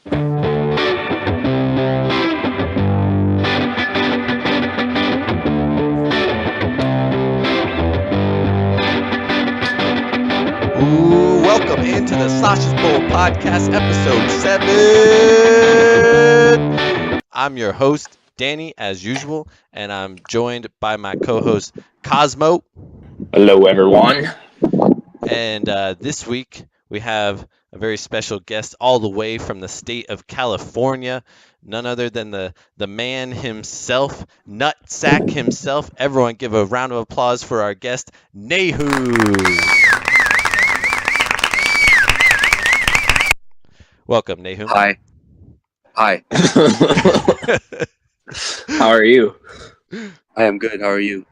Ooh, welcome into the Sausage Bowl Podcast, episode 7. I'm your host, Danny, as usual, and I'm joined by my co-host, Cosmo. Hello, everyone. And this week, we have a very special guest all the way from the state of California, none other than the man himself, Nutsack himself. Everyone give a round of applause for our guest, Nahum. Welcome, Nahum. Hi. How are you? I am good. How are you?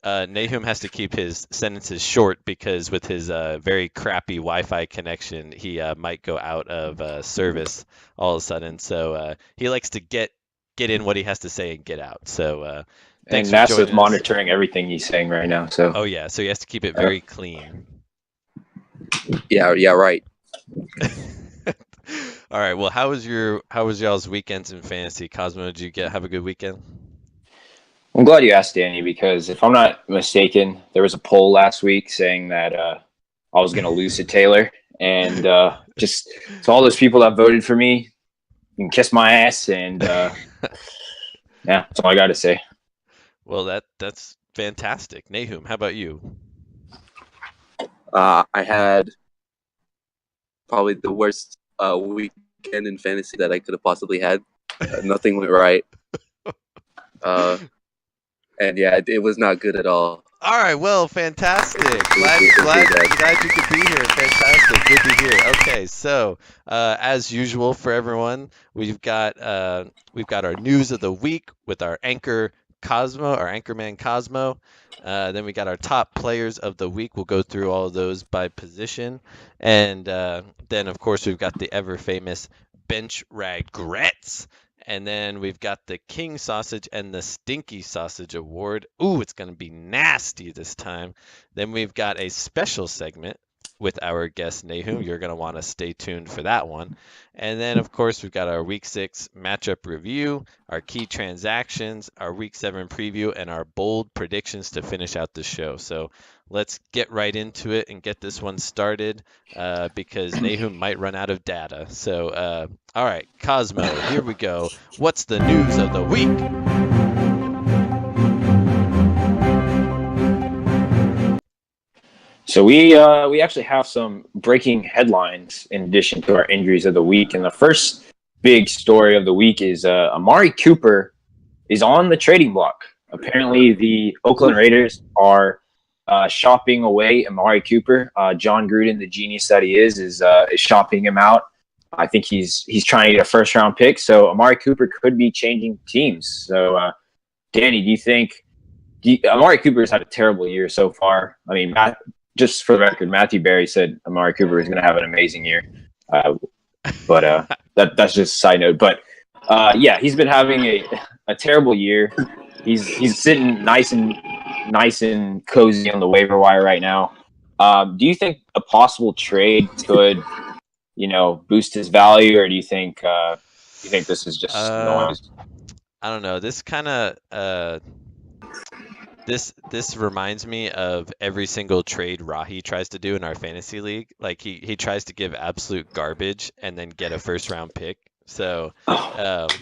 Nahum has to keep his sentences short because with his very crappy Wi-Fi connection, he might go out of service all of a sudden. So he likes to get in what he has to say and get out. So thanks and for NASA's joining us. monitoring everything he's saying right now. So Oh yeah, so he has to keep it very clean. Yeah, right. All right. Well, how was y'all's weekends in fantasy? Cosmo, did you have a good weekend? I'm glad you asked, Danny, because if I'm not mistaken, there was a poll last week saying that I was going to lose to Taylor, and just to all those people that voted for me, you can kiss my ass, and yeah, that's all I got to say. Well, that's fantastic. Nahum, how about you? I had probably the worst weekend in fantasy that I could have possibly had. Nothing went right. And yeah, it was not good at all. All right, well, fantastic. Glad you could be here. Fantastic. Good to hear. Okay, so as usual for everyone, we've got our news of the week with our anchorman Cosmo. Then we got our top players of the week. We'll go through all of those by position, and then of course we've got the ever famous bench Ragrets. And then we've got the King Sausage and the Stinky Sausage Award. Ooh, it's going to be nasty this time. Then we've got a special segment with our guest Nahum. You're going to want to stay tuned for that one. And then, of course, we've got our Week 6 matchup review, our key transactions, our Week 7 preview, and our bold predictions to finish out the show. So let's get right into it and get this one started because Nahum might run out of data. So, all right, Cosmo, here we go. What's the news of the week? So we actually have some breaking headlines in addition to our injuries of the week. And the first big story of the week is Amari Cooper is on the trading block. Apparently, the Oakland Raiders are shopping away Amari Cooper. John Gruden, the genius that he is shopping him out. I think he's trying to get a first round pick. So Amari Cooper could be changing teams. So Danny, do you think Amari Cooper's had a terrible year so far? I mean, just for the record, Matthew Berry said Amari Cooper is going to have an amazing year. But that's just a side note. But yeah, he's been having a terrible year. He's sitting nice and cozy on the waiver wire right now. Do you think a possible trade could, boost his value, or do you think this is just noise? I don't know. This kind of this reminds me of every single trade Rahi tries to do in our fantasy league. Like he tries to give absolute garbage and then get a first round pick. So that's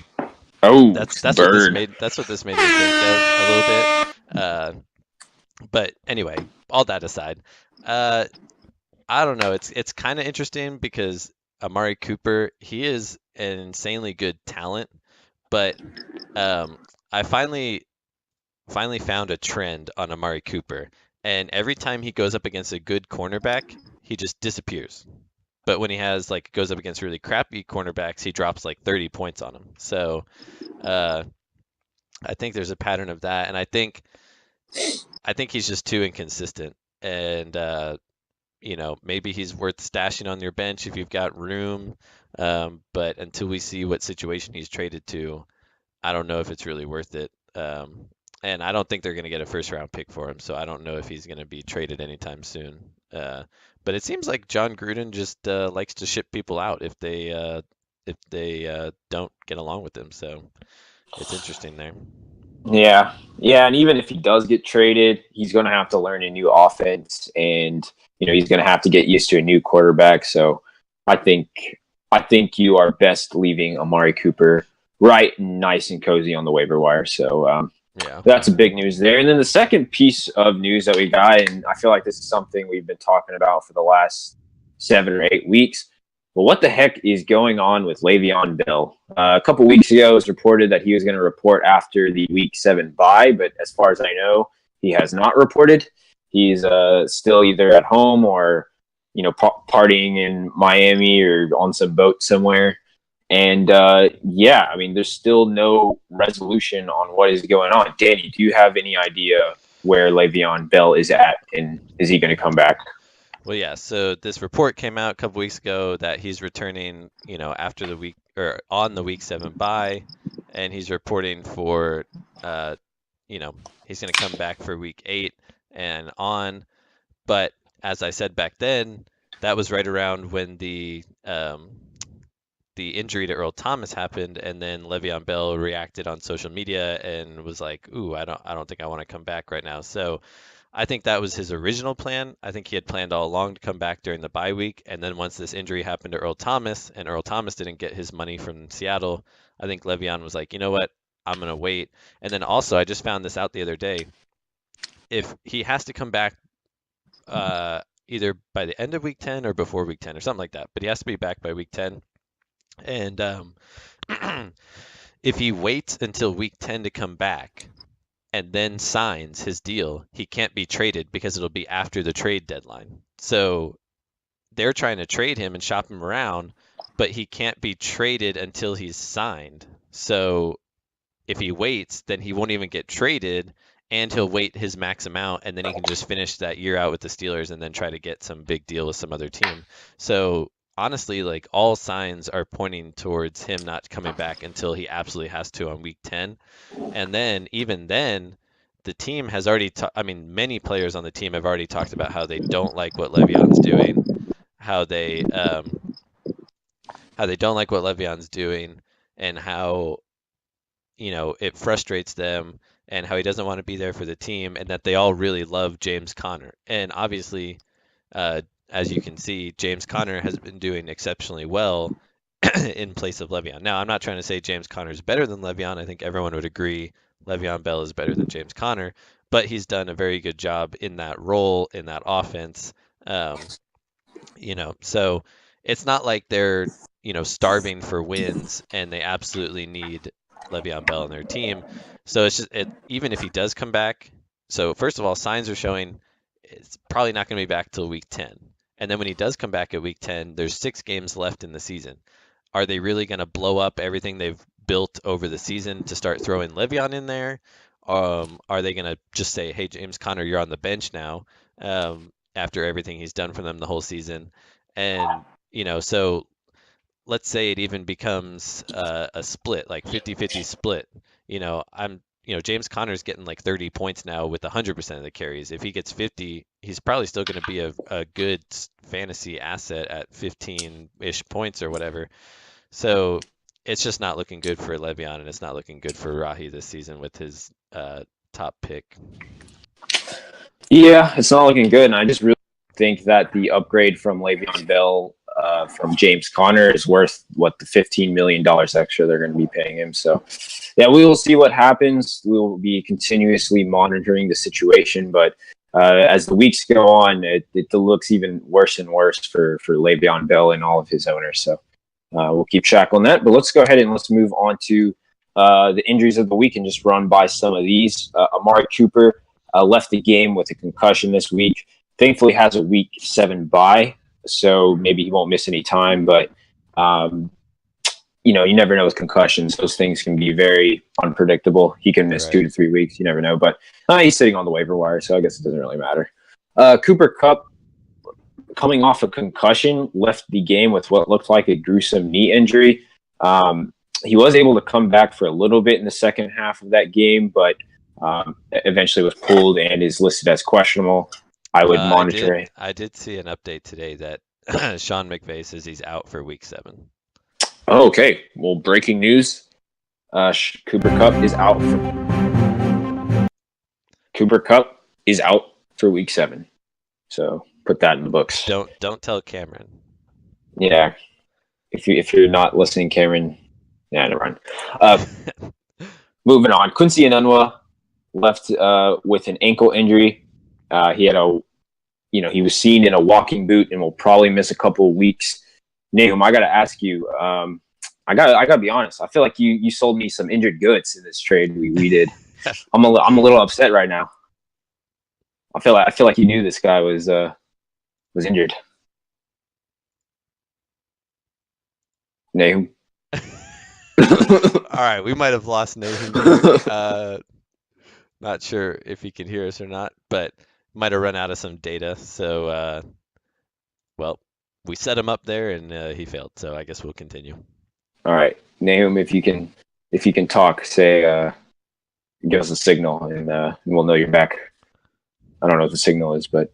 what this made me think of a little bit. But anyway, all that aside, I don't know. It's kind of interesting because Amari Cooper, he is an insanely good talent, but I finally found a trend on Amari Cooper, and every time he goes up against a good cornerback, he just disappears. But when he goes up against really crappy cornerbacks, he drops like 30 points on them. So I think there's a pattern of that, and I think he's just too inconsistent. And maybe he's worth stashing on your bench if you've got room. But until we see what situation he's traded to, I don't know if it's really worth it. And I don't think they're going to get a first round pick for him, so I don't know if he's going to be traded anytime soon. But it seems like John Gruden just likes to ship people out if they don't get along with him. So it's interesting there. Yeah, yeah, and even if he does get traded, he's going to have to learn a new offense, and he's going to have to get used to a new quarterback. So, I think I think you are best leaving Amari Cooper right, nice and cozy on the waiver wire. So, Yeah. that's a big news there. And then the second piece of news that we got, and I feel like this is something we've been talking about for the last 7 or 8 weeks. Well, what the heck is going on with Le'Veon Bell? A couple weeks ago, it was reported that he was going to report after the Week 7 bye, but as far as I know, he has not reported. He's still either at home or partying in Miami or on some boat somewhere. And yeah, I mean, there's still no resolution on what is going on. Danny, do you have any idea where Le'Veon Bell is at, and is he going to come back? Well, yeah. So this report came out a couple weeks ago that he's returning, after the week or on the Week 7 bye, and he's reporting for, uh, he's going to come back for Week 8 and on. But as I said back then, that was right around when the injury to Earl Thomas happened, and then Le'Veon Bell reacted on social media and was like, "Ooh, I don't think I want to come back right now." So I think that was his original plan. I think he had planned all along to come back during the bye week, and then once this injury happened to Earl Thomas, and Earl Thomas didn't get his money from Seattle, I think Le'Veon was like, "You know what? I'm gonna wait." And then also, I just found this out the other day. If he has to come back either by the end of Week 10 or before Week 10 or something like that, but he has to be back by Week 10. And if he waits until Week 10 to come back and then signs his deal, he can't be traded because it'll be after the trade deadline. So they're trying to trade him and shop him around, but he can't be traded until he's signed. So if he waits, then he won't even get traded, and he'll wait his max amount, and then he can just finish that year out with the Steelers and then try to get some big deal with some other team. So honestly, like, all signs are pointing towards him not coming back until he absolutely has to on Week 10. And then even then, the team has already I mean, many players on the team have already talked about how they don't like what Le'Veon's doing, how they don't like what Le'Veon's doing, and how it frustrates them, and how he doesn't want to be there for the team, and that they all really love James Conner. And obviously, as you can see, James Conner has been doing exceptionally well in place of Le'Veon. Now, I'm not trying to say James Conner is better than Le'Veon. I think everyone would agree Le'Veon Bell is better than James Conner, but he's done a very good job in that role, in that offense. So it's not like they're, starving for wins and they absolutely need Le'Veon Bell on their team. So it's just even if he does come back. So first of all, signs are showing it's probably not going to be back till Week 10. And then when he does come back at Week 10, there's 6 games left in the season. Are they really going to blow up everything they've built over the season to start throwing Le'Veon in there? Are they going to just say, "Hey, James Conner, you're on the bench now," after everything he's done for them the whole season? And so let's say it even becomes a split, like 50-50 split. James Conner's getting like 30 points now with 100% of the carries. If he gets 50, he's probably still going to be a good fantasy asset at 15-ish points or whatever. So it's just not looking good for Le'Veon, and it's not looking good for Rahi this season with his top pick. Yeah, it's not looking good, and I just really think that the upgrade from Le'Veon Bell from James Conner is worth what the $15 million extra they're going to be paying him. So, yeah, we will see what happens. We will be continuously monitoring the situation, but as the weeks go on, it looks even worse and worse for Le'Veon Bell and all of his owners. So we'll keep track on that. But let's go ahead and let's move on to the injuries of the week and just run by some of these. Amari Cooper left the game with a concussion this week. Thankfully, has a Week 7 bye, so maybe he won't miss any time. But you never know with concussions; those things can be very unpredictable. He can miss 2 to 3 weeks. You never know. But he's sitting on the waiver wire, so I guess it doesn't really matter. Cooper Kupp, coming off a concussion, left the game with what looked like a gruesome knee injury. He was able to come back for a little bit in the second half of that game, but eventually was pulled and is listed as questionable. I would I monitor did it. I did see an update today that Sean McVay says he's out for week 7. Oh, okay. Well, breaking news: Cooper Cup is out. Cooper Cup is out for week 7. So put that in the books. Don't tell Cameron. Yeah. If you're not listening, Cameron. Yeah, never mind. Uh, moving on. Quincy Enunwa left with an ankle injury. He had he was seen in a walking boot and will probably miss a couple of weeks. Nahum, I got to ask you. I got to be honest. I feel like you sold me some injured goods in this trade we did. I'm a little upset right now. I feel like you knew this guy was injured. Nahum. All right, we might have lost Nahum here. Not sure if he can hear us or not, but might have run out of some data. So, well, we set him up there and he failed. So I guess we'll continue. All right, Nahum, if you can talk, say give us a signal and we'll know you're back. I don't know what the signal is, but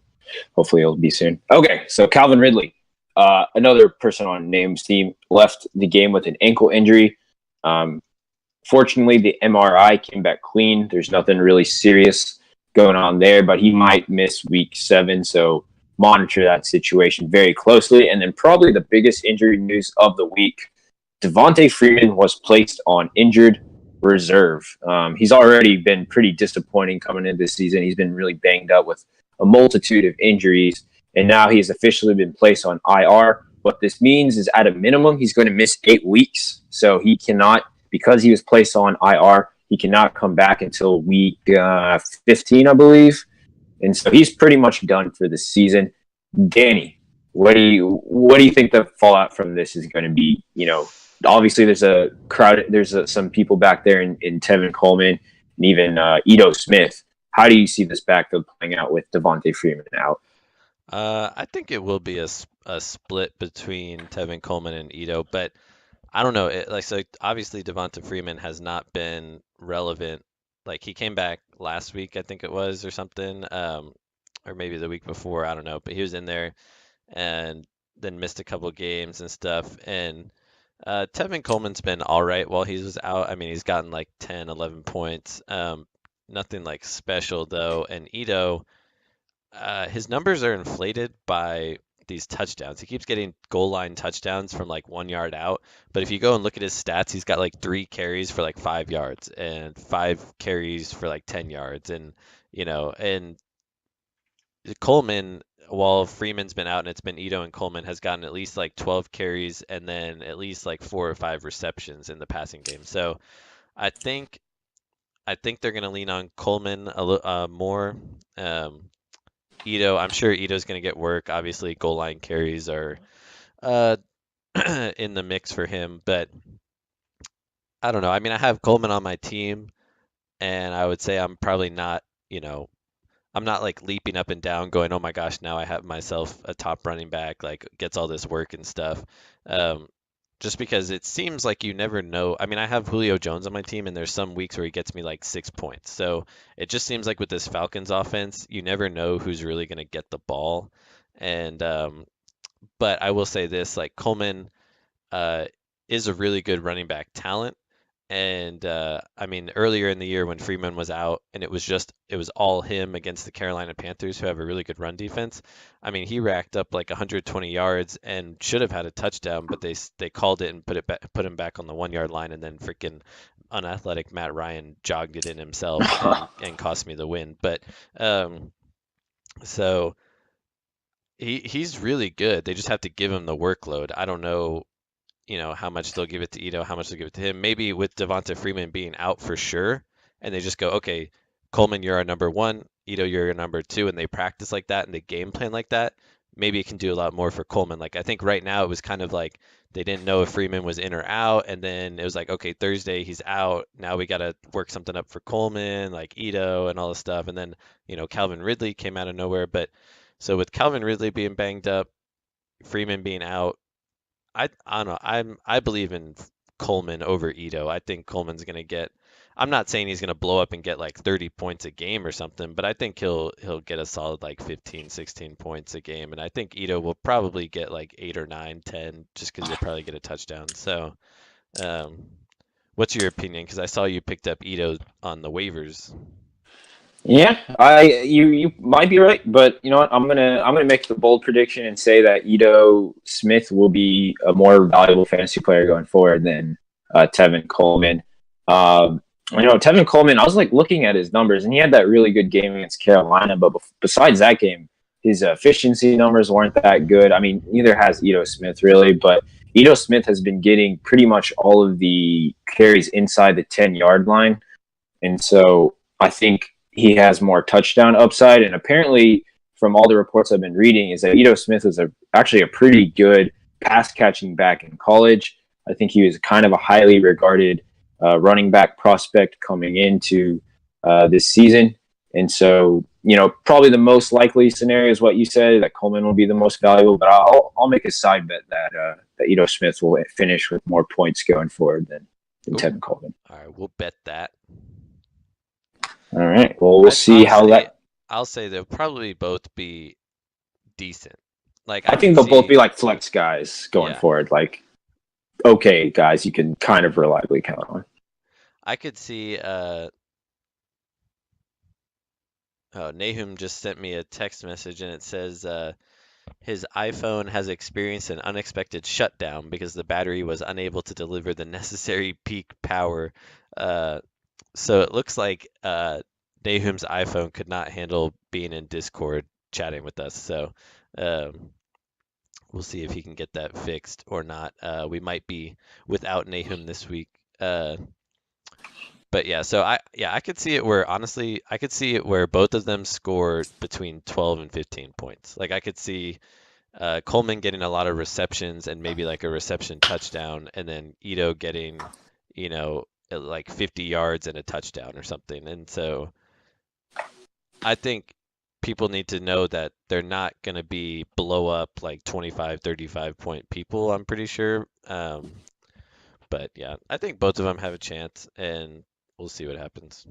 hopefully it'll be soon. Okay, so Calvin Ridley, another person on Nahum's team, left the game with an ankle injury. Fortunately, the MRI came back clean. There's nothing really serious going on there, but he might miss week 7. So monitor that situation very closely. And then probably the biggest injury news of the week, Devontae Freeman was placed on injured reserve. He's already been pretty disappointing coming into this season. He's been really banged up with a multitude of injuries, and now he's officially been placed on IR. What this means is, at a minimum, he's going to miss 8 weeks. So he cannot, because he was placed on IR, he cannot come back until week 15, I believe. And so he's pretty much done for the season. Danny, what do you think the fallout from this is going to be? Obviously there's a crowd. There's some people back there in Tevin Coleman and even Ito Smith. How do you see this backfield playing out with Devontae Freeman out? I think it will be a split between Tevin Coleman and Ito, but I don't know. So obviously Devonta Freeman has not been relevant. Like he came back last week, I think it was, or something, or maybe the week before. I don't know, but he was in there and then missed a couple games and stuff. And Tevin Coleman's been all right while he was out. I mean, he's gotten like 10, 11 points. Nothing like special though. And Ito, his numbers are inflated by these touchdowns. He keeps getting goal line touchdowns from like 1 yard out. But if you go and look at his stats, he's got like 3 carries for like 5 yards and 5 carries for like 10 yards. And Coleman, while Freeman's been out and it's been Ito and Coleman, has gotten at least like 12 carries and then at least like 4 or 5 receptions in the passing game. So I think they're going to lean on Coleman more. Ito, I'm sure Ito's going to get work. Obviously, goal line carries are in the mix for him, but I don't know. I mean, I have Coleman on my team, and I would say I'm probably not, I'm not like leaping up and down going, oh my gosh, now I have myself a top running back, like gets all this work and stuff. Just because it seems like you never know. I mean, I have Julio Jones on my team, and there's some weeks where he gets me like 6 points. So it just seems like with this Falcons offense, you never know who's really going to get the ball. And but I will say this, like Coleman is a really good running back talent. And I mean, earlier in the year when Freeman was out and it was all him against the Carolina Panthers, who have a really good run defense. I mean, he racked up like 120 yards and should have had a touchdown, but they called it and put him back on the 1 yard line, and then freaking unathletic Matt Ryan jogged it in himself and cost me the win. But so he's really good. They just have to give him the workload. I don't know, how much they'll give it to Ito, how much they'll give it to him. Maybe with Devonta Freeman being out for sure, and they just go, okay, Coleman, you're our number 1, Ito, you're your number 2, and they practice like that and they game plan like that. Maybe it can do a lot more for Coleman. Like I think right now it was kind of like they didn't know if Freeman was in or out, and then it was like, okay, Thursday he's out. Now we got to work something up for Coleman, like Ito and all this stuff. And then Calvin Ridley came out of nowhere. But so with Calvin Ridley being banged up, Freeman being out, I don't know. I believe in Coleman over Ito. I think Coleman's gonna get. I'm not saying he's going to blow up and get like 30 points a game or something, but I think he'll get a solid like 15, 16 points a game. And I think Ito will probably get like 8 or 9, 10, just because he'll probably get a touchdown. So, um, what's your opinion? Because I saw you picked up Ito on the waivers. Yeah, you might be right, but you know what? I'm gonna make the bold prediction and say that Ito Smith will be a more valuable fantasy player going forward than Tevin Coleman. Tevin Coleman. I was like looking at his numbers, and he had that really good game against Carolina. But besides that game, his efficiency numbers weren't that good. I mean, neither has Ito Smith really, but Ito Smith has been getting pretty much all of the carries inside the 10-yard line, and so I think he has more touchdown upside. And apparently, from all the reports I've been reading, is that Ito Smith was actually a pretty good pass catching back in college. I think he was kind of a highly regarded running back prospect coming into this season. And so, probably the most likely scenario is what you said, that Coleman will be the most valuable. But I'll make a side bet that Ito Smith will finish with more points going forward than Tevin Coleman. All right, we'll bet that. All right. Well, we'll see how that. I'll say they'll probably both be decent. Like I think they'll both be like flex guys going forward. Like, okay, guys, you can kind of reliably count on. I could see. Nahum just sent me a text message, and it says his iPhone has experienced an unexpected shutdown because the battery was unable to deliver the necessary peak power. So it looks like Nahum's iPhone could not handle being in Discord chatting with us. So we'll see if he can get that fixed or not. We might be without Nahum this week. But yeah, so I could see it where, honestly, I could see it where both of them score between 12 and 15 points. Like I could see Coleman getting a lot of receptions and maybe like a reception touchdown, and then Ito getting, like 50 yards and a touchdown or something. And so I think people need to know that they're not going to be blow up like 25, 35 point people, I'm pretty sure. But yeah, I think both of them have a chance, and we'll see what happens.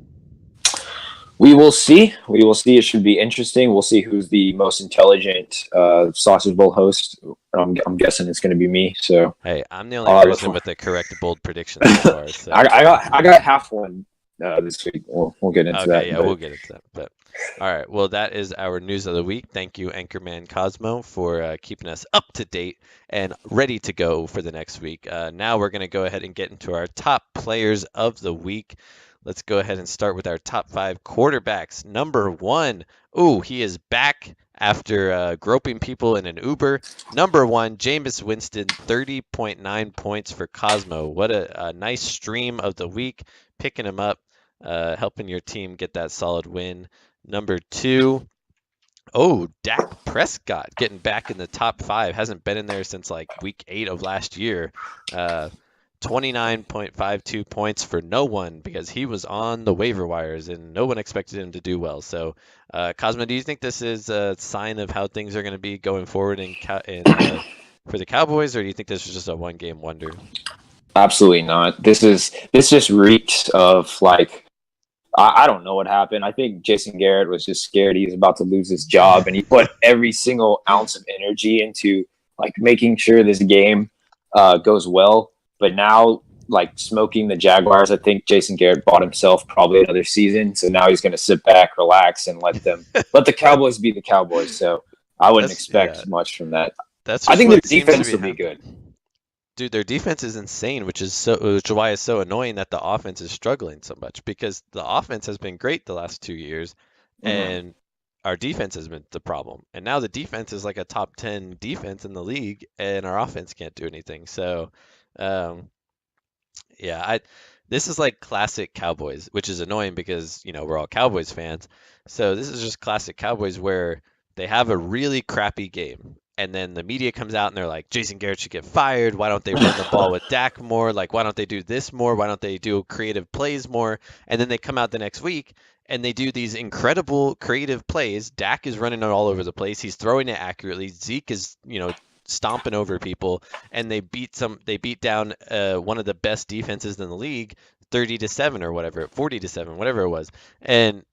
We will see. We will see. It should be interesting. We'll see who's the most intelligent Sausage Bowl host. I'm guessing it's going to be me. So hey, I'm the only person with the correct bold prediction so far. So. I got half one this week. We'll get into that. Yeah, we'll get into that. But all right, well, that is our news of the week. Thank you, Anchorman Cosmo, for keeping us up to date and ready to go for the next week. Now we're going to go ahead and get into our top players of the week. Let's go ahead and start with our top 5 quarterbacks. Number 1, he is back after groping people in an Uber. Number 1, Jameis Winston, 30.9 points for Cosmo. What a nice stream of the week, picking him up, helping your team get that solid win. Number 2, Dak Prescott getting back in the top 5. Hasn't been in there since like week 8 of last year. 29.52 points for no one because he was on the waiver wires and no one expected him to do well. So, Cosmo, do you think this is a sign of how things are going to be going forward for the Cowboys, or do you think this was just a one-game wonder? Absolutely not. This just reeks of like, I don't know what happened. I think Jason Garrett was just scared he was about to lose his job, and he put every single ounce of energy into like making sure this game goes well. But now, like smoking the Jaguars, I think Jason Garrett bought himself probably another season. So now he's going to sit back, relax, and let the Cowboys be the Cowboys. So I wouldn't expect much from that. I think their defense will be good. Dude, their defense is insane, which is why it's so annoying that the offense is struggling so much, because the offense has been great the last 2 years, and our defense has been the problem. And now the defense is like a top 10 defense in the league, and our offense can't do anything. So, this is like classic Cowboys, which is annoying because, we're all Cowboys fans. So this is just classic Cowboys where they have a really crappy game, and then the media comes out and they're like, Jason Garrett should get fired. Why don't they run the ball with Dak more? Like, why don't they do this more? Why don't they do creative plays more? And then they come out the next week and they do these incredible creative plays. Dak is running it all over the place. He's throwing it accurately. Zeke is, stomping over people, and they beat down one of the best defenses in the league 30-7 or whatever, 40-7, whatever it was. And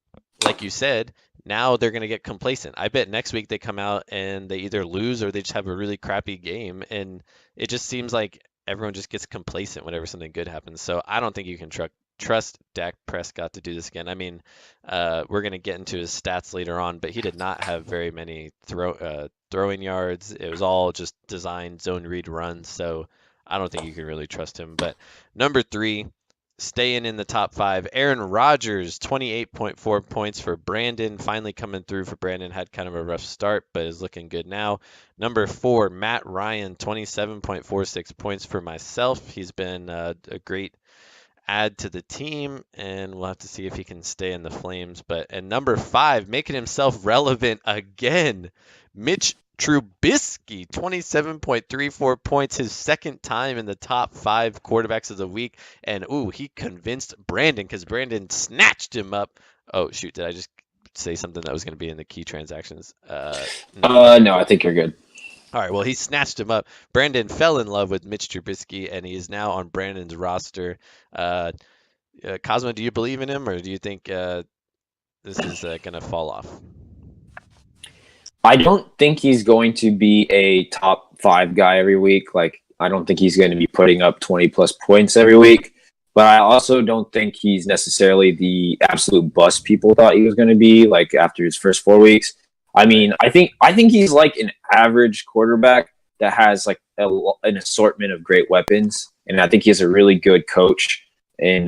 like you said, now they're going to get complacent. I bet next week they come out and they either lose or they just have a really crappy game. And it just seems like everyone just gets complacent whenever something good happens. So I don't think you can trust Dak Prescott to do this again. I mean, we're going to get into his stats later on, but he did not have very many throwing yards. It was all just designed zone read runs. So I don't think you can really trust him. But number 3, staying in the top 5, Aaron Rodgers, 28.4 points for Brandon. Finally coming through for Brandon. Had kind of a rough start, but is looking good now. Number 4, Matt Ryan, 27.46 points for myself. He's been a great add to the team, and we'll have to see if he can stay in the Flames. And number 5, making himself relevant again, Mitch Trubisky, 27.34 points, his second time in the top 5 quarterbacks of the week. And he convinced Brandon because Brandon snatched him up. Oh shoot, did I just say something that was going to be in the key transactions? No, I think you're good. All right, well, he snatched him up. Brandon fell in love with Mitch Trubisky, and he is now on Brandon's roster. Cosmo, do you believe in him, or do you think this is going to fall off? I don't think he's going to be a top 5 guy every week. Like, I don't think he's going to be putting up 20 plus points every week. But I also don't think he's necessarily the absolute bust people thought he was going to be, like, after his first 4 weeks. I mean, I think he's like an average quarterback that has like an assortment of great weapons, and I think he has a really good coach in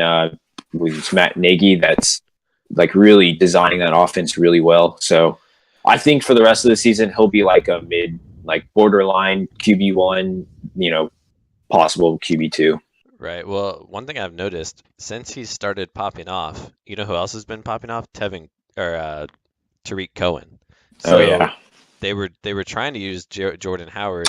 with Matt Nagy that's like really designing that offense really well. So I think for the rest of the season he'll be like a borderline QB1, possible QB2. Right. Well, one thing I've noticed since he started popping off, you know who else has been popping off? Tariq Cohen. So Oh yeah, they were trying to use Jordan Howard,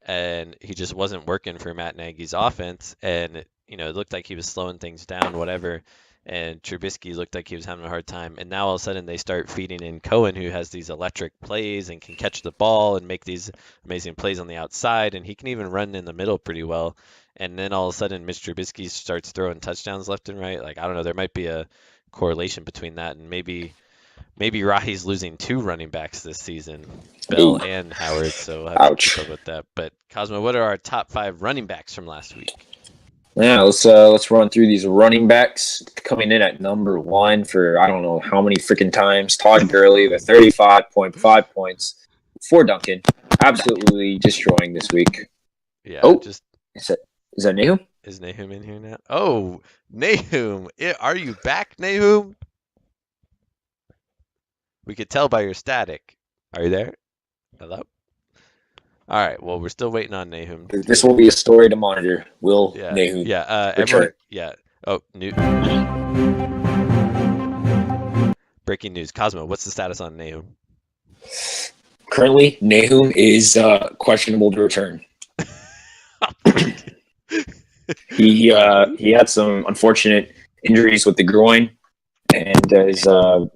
and he just wasn't working for Matt Nagy's offense, and it looked like he was slowing things down, whatever. And Trubisky looked like he was having a hard time. And now all of a sudden they start feeding in Cohen, who has these electric plays and can catch the ball and make these amazing plays on the outside, and he can even run in the middle pretty well. And then all of a sudden Mr. Trubisky starts throwing touchdowns left and right. Like, I don't know, there might be a correlation between that, and maybe Rahi's losing 2 running backs this season, Bell and Howard, so we'll have to keep up with that. But Cosmo, what are our top 5 running backs from last week? Yeah, let's run through these running backs. Coming in at number 1 for I don't know how many freaking times, Todd Gurley with 35.5 points for Duncan, absolutely destroying this week. Yeah. Is that Nahum? Is Nahum in here now? Oh, Nahum, are you back, Nahum? We could tell by your static. Are you there? Hello? All right. Well, we're still waiting on Nahum. This will be a story to monitor. Will Nahum? Yeah. return? Everyone. Yeah. Oh, breaking news. Cosmo, what's the status on Nahum? Currently, Nahum is questionable to return. He had some unfortunate injuries with the groin, and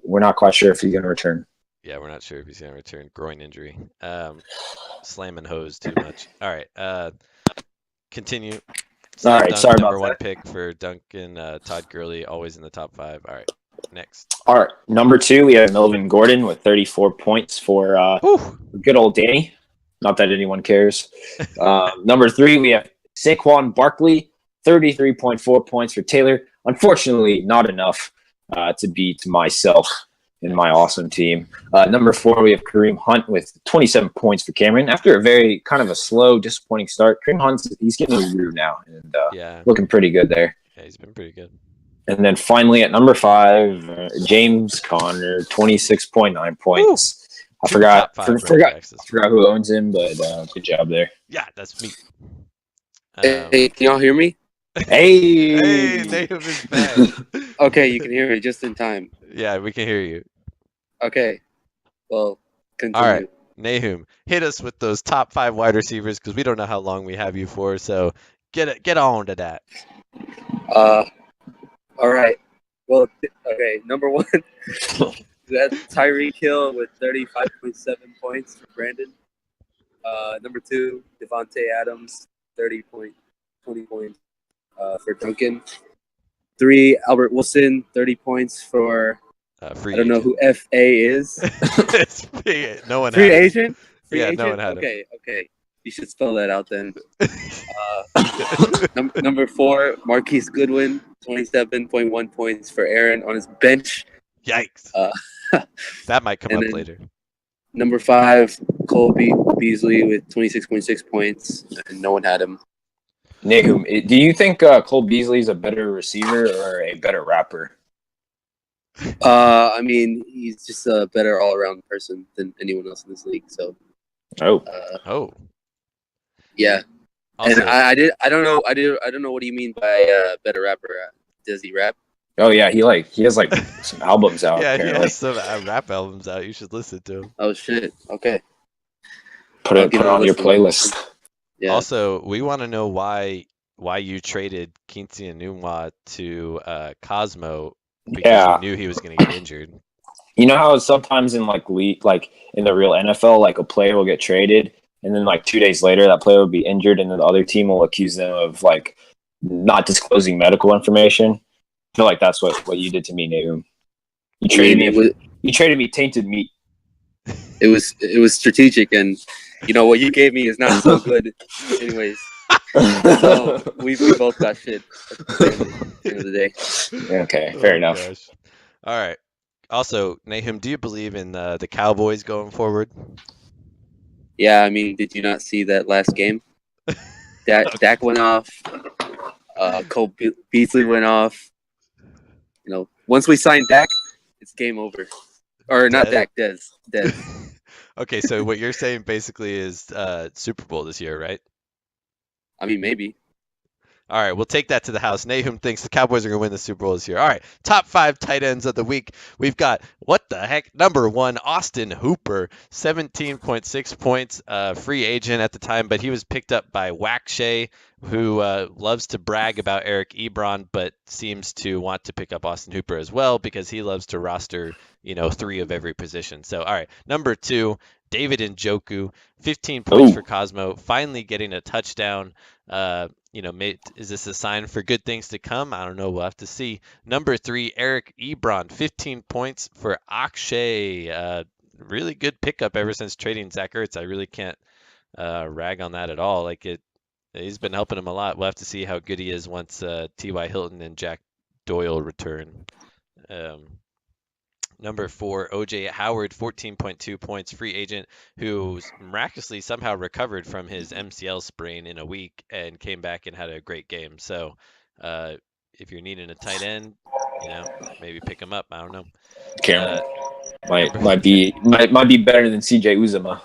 we're not quite sure if he's going to return. Yeah, we're not sure if he's going to return. Groin injury. Slamming hose too much. All right. Continue. All right. Sorry number about 1 that. pick for Duncan. Todd Gurley, always in the top 5. All right. Next. All right. Number 2, we have Melvin Gordon with 34 points for good old Danny. Not that anyone cares. Number 3, we have Saquon Barkley, 33.4 points for Taylor. Unfortunately, not enough to beat myself and my awesome team. Number 4, we have Kareem Hunt with 27 points for Cameron. After a very kind of a slow, disappointing start, Kareem Hunt, he's getting a groove now and looking pretty good there. Yeah, he's been pretty good. And then finally at number 5, James Conner, 26.9 points. I forgot who owns him, but good job there. Yeah, that's me. Hey, can y'all hear me? Hey, Nahum is back. Okay, you can hear me just in time. Yeah, we can hear you. Okay, well, continue. All right, Nahum, hit us with those top 5 wide receivers because we don't know how long we have you for. So get on to that. All right. Well, okay. Number 1, that's Tyreek Hill with 35.7 points for Brandon. Number 2, Devontae Adams, 20 points for Duncan. 3, Albert Wilson, 30 points for Free I don't know agent. who FA is. It's no one Free had it. agent? Free Yeah, agent? no one had him. Okay. You should spell that out then. Number 4, Marquise Goodwin, 27.1 points for Aaron on his bench. Yikes. Uh, That might come and up then later. Number 5, Cole Beasley with 26.6 points, and no one had him. Nahum, do you think Cole Beasley is a better receiver or a better rapper? I mean, he's just a better all-around person than anyone else in this league. So, Oh. yeah. Also, And I don't know what do you mean by better rapper? Does he rap? Oh yeah, he has like some albums out. yeah, Apparently. he has some rap albums out. You should listen to him. Oh shit. Okay. Put it on your playlist. Yeah. Also, we want to know why you traded Quincy Enunwa to Cosmo because you knew he was going to get injured. You know how sometimes in like in the real NFL, like a player will get traded, and then like 2 days later that player will be injured, and then the other team will accuse them of like not disclosing medical information. I feel like that's what you did to me, Nahum. You traded me tainted meat. It was strategic, and you know what you gave me is not so good, anyways. So we both got shit at the end of the day. Okay, fair enough. Gosh. All right. Also, Nahum, do you believe in the Cowboys going forward? Yeah, I mean, did you not see that last game? Dak went off. Cole Beasley went off. You know, once we sign Dak, it's game over. Or not Dak, Dez. Okay, so what you're saying basically is Super Bowl this year, right? I mean, maybe. All right, we'll take that to the house. Nahum thinks the Cowboys are going to win the Super Bowl this year. All right, top 5 tight ends of the week. We've got, what the heck, number 1, Austin Hooper, 17.6 points, free agent at the time, but he was picked up by Wackshay, who loves to brag about Eric Ebron, but seems to want to pick up Austin Hooper as well because he loves to roster, 3 of every position. So, all right, number 2, David Njoku, 15 points for Cosmo, finally getting a touchdown. Is this a sign for good things to come? I don't know. We'll have to see. Number 3, Eric Ebron, 15 points for Akshay. Really good pickup ever since trading Zach Ertz. I really can't rag on that at all. He's been helping him a lot. We'll have to see how good he is once T.Y. Hilton and Jack Doyle return. Number 4, O.J. Howard, 14.2 points, free agent, who miraculously somehow recovered from his MCL sprain in a week and came back and had a great game. So if you're needing a tight end, maybe pick him up. I don't know. Cameron might be better than C.J. Uzomah.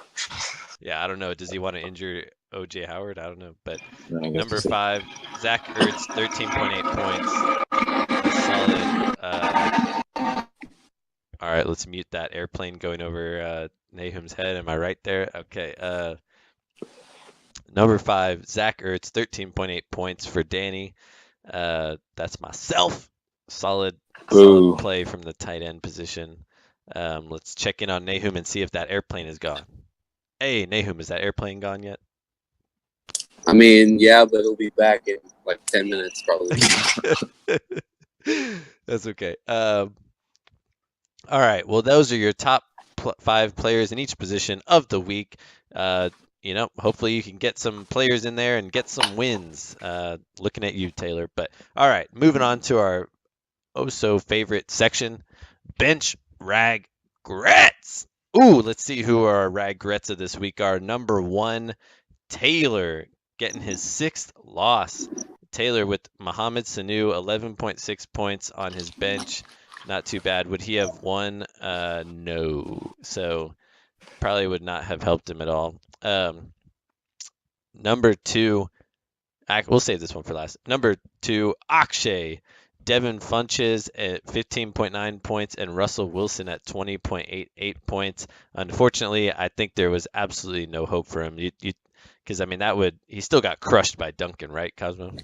Yeah, I don't know. Does he want to injure O.J. Howard? I don't know. But number 5, Zach Ertz, 13.8 points. A solid. All right, let's mute that airplane going over Nahum's head. Am I right there? Okay. Number 5, Zach Ertz, 13.8 points for Danny. That's myself. Solid play from the tight end position. Let's check in on Nahum and see if that airplane is gone. Hey, Nahum, is that airplane gone yet? I mean, yeah, but it'll be back in like 10 minutes probably. That's okay. All right. Well, those are your top 5 players in each position of the week. Hopefully you can get some players in there and get some wins. Looking at you, Taylor. But all right, moving on to our favorite section, bench Ragrets. Ooh, let's see who our Ragrets of this week are. Number 1, Taylor, getting his 6th loss. Taylor with Mohamed Sanu, 11.6 points on his bench. Not too bad. Would he have won? No. So probably would not have helped him at all. Number 2, we'll save this one for last. Number 2, Akshay. Devin Funches at 15.9 points and Russell Wilson at 20.88 points. Unfortunately, I think there was absolutely no hope for him. Because he still got crushed by Duncan, right, Cosmo?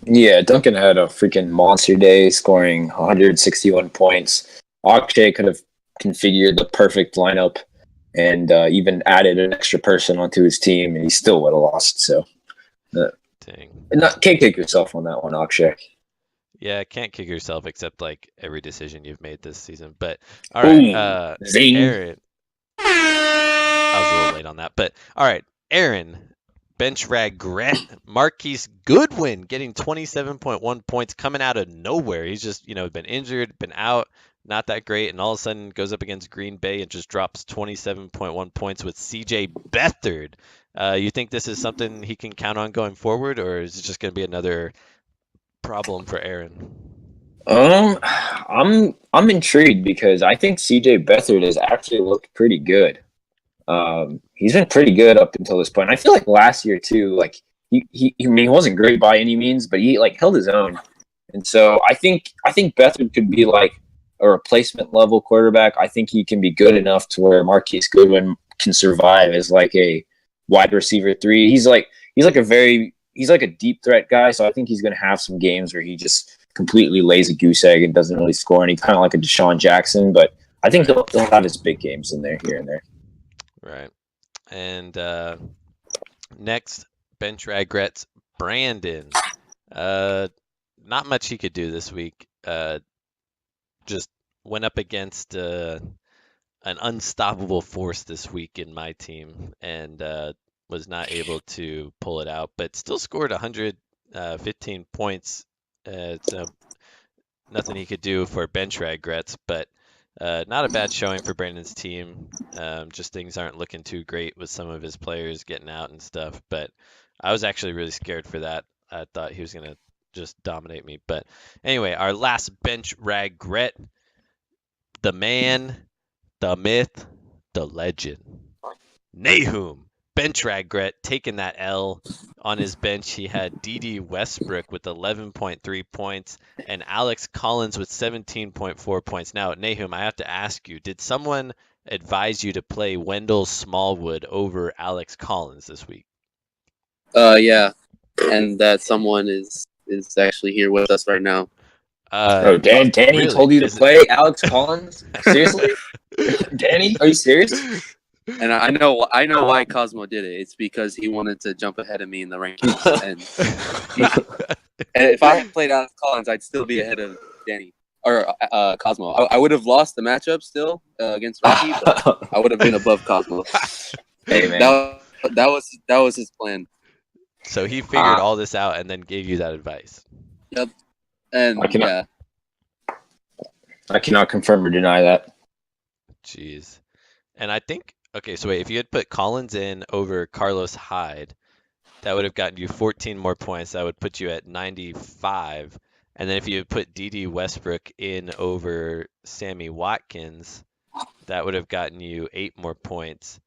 Yeah, Duncan had a freaking monster day, scoring 161 points. Akshay could have configured the perfect lineup and even added an extra person onto his team, and he still would have lost. So, Dang. Can't kick yourself on that one, Akshay. Yeah, can't kick yourself except like every decision you've made this season. But all right, Boom. Zing. Aaron. I was a little late on that, but all right, Aaron. Bench Ragret, Marquise Goodwin getting 27.1 points coming out of nowhere. He's just, been injured, been out, not that great, and all of a sudden goes up against Green Bay and just drops 27.1 points with CJ Beathard. You think this is something he can count on going forward, or is it just going to be another problem for Aaron? I'm intrigued because I think CJ Beathard has actually looked pretty good. He's been pretty good up until this point. I feel like last year too, like he wasn't great by any means, but he like held his own. And so I think Beathard could be like a replacement level quarterback. I think he can be good enough to where Marquise Goodwin can survive as like a wide receiver 3. He's like a deep threat guy, so I think he's going to have some games where he just completely lays a goose egg and doesn't really score any, kind of like a Deshaun Jackson. But I think he'll have his big games in there here and there. Right. And next, Bench Ragrets, Brandon. Not much he could do this week. Just went up against an unstoppable force this week in my team and was not able to pull it out, but still scored 115 points. It's nothing he could do for Bench Ragrets, but not a bad showing for Brandon's team. Just things aren't looking too great with some of his players getting out and stuff, but I was actually really scared for that. I thought he was going to just dominate me. But anyway, our last Bench Ragret, the man, the myth, the legend, Nahum. Bench Ragret taking that L. On his bench, he had D.D. Westbrook with 11.3 points and Alex Collins with 17.4 points. Now, Nahum, I have to ask you, did someone advise you to play Wendell Smallwood over Alex Collins this week? Yeah, and that someone is actually here with us right now. Danny really? told you to play Alex Collins? Seriously? Danny, are you serious? And I know why Cosmo did it. It's because he wanted to jump ahead of me in the rankings. And if I had played Alex Collins, I'd still be ahead of Danny or Cosmo. I would have lost the matchup still against Rocky, but I would have been above Cosmo. Hey man, that was his plan. So he figured all this out and then gave you that advice. Yep. And I cannot confirm or deny that. Jeez. And I think, okay, so wait, if you had put Collins in over Carlos Hyde, that would have gotten you 14 more points. That would put you at 95. And then if you had put D.D. Westbrook in over Sammy Watkins, that would have gotten you 8 more points.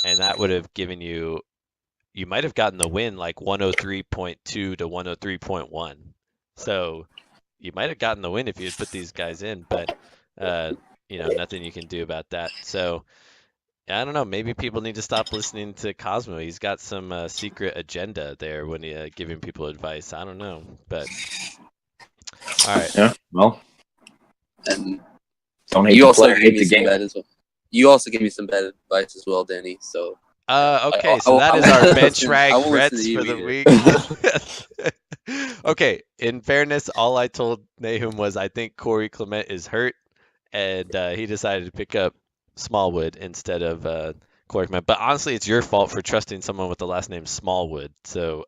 And that would have given you might have gotten the win like 103.2 to 103.1. So you might have gotten the win if you had put these guys in, but nothing you can do about that. So I don't know. Maybe people need to stop listening to Cosmo. He's got some secret agenda there when he giving people advice. I don't know, but all right. Yeah. Well, and don't hate you the also player, gave hate me the some game. bad as well. You also gave me some bad advice as well, Danny. So Okay, so that is our bench regrets for the week. Okay, in fairness, all I told Nahum was I think Corey Clement is hurt, and he decided to pick up Smallwood instead of Corey Clement. But honestly, it's your fault for trusting someone with the last name Smallwood. So,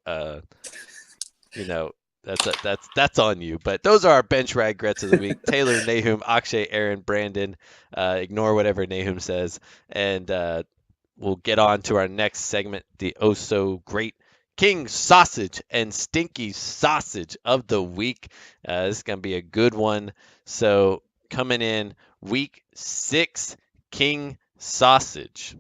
that's on you. But those are our bench regrets of the week. Taylor, Nahum, Akshay, Aaron, Brandon. Ignore whatever Nahum says, and we'll get on to our next segment, the oh so great King Sausage and Stinky Sausage of the week. This is going to be a good one. So coming in week 6, King Sausage.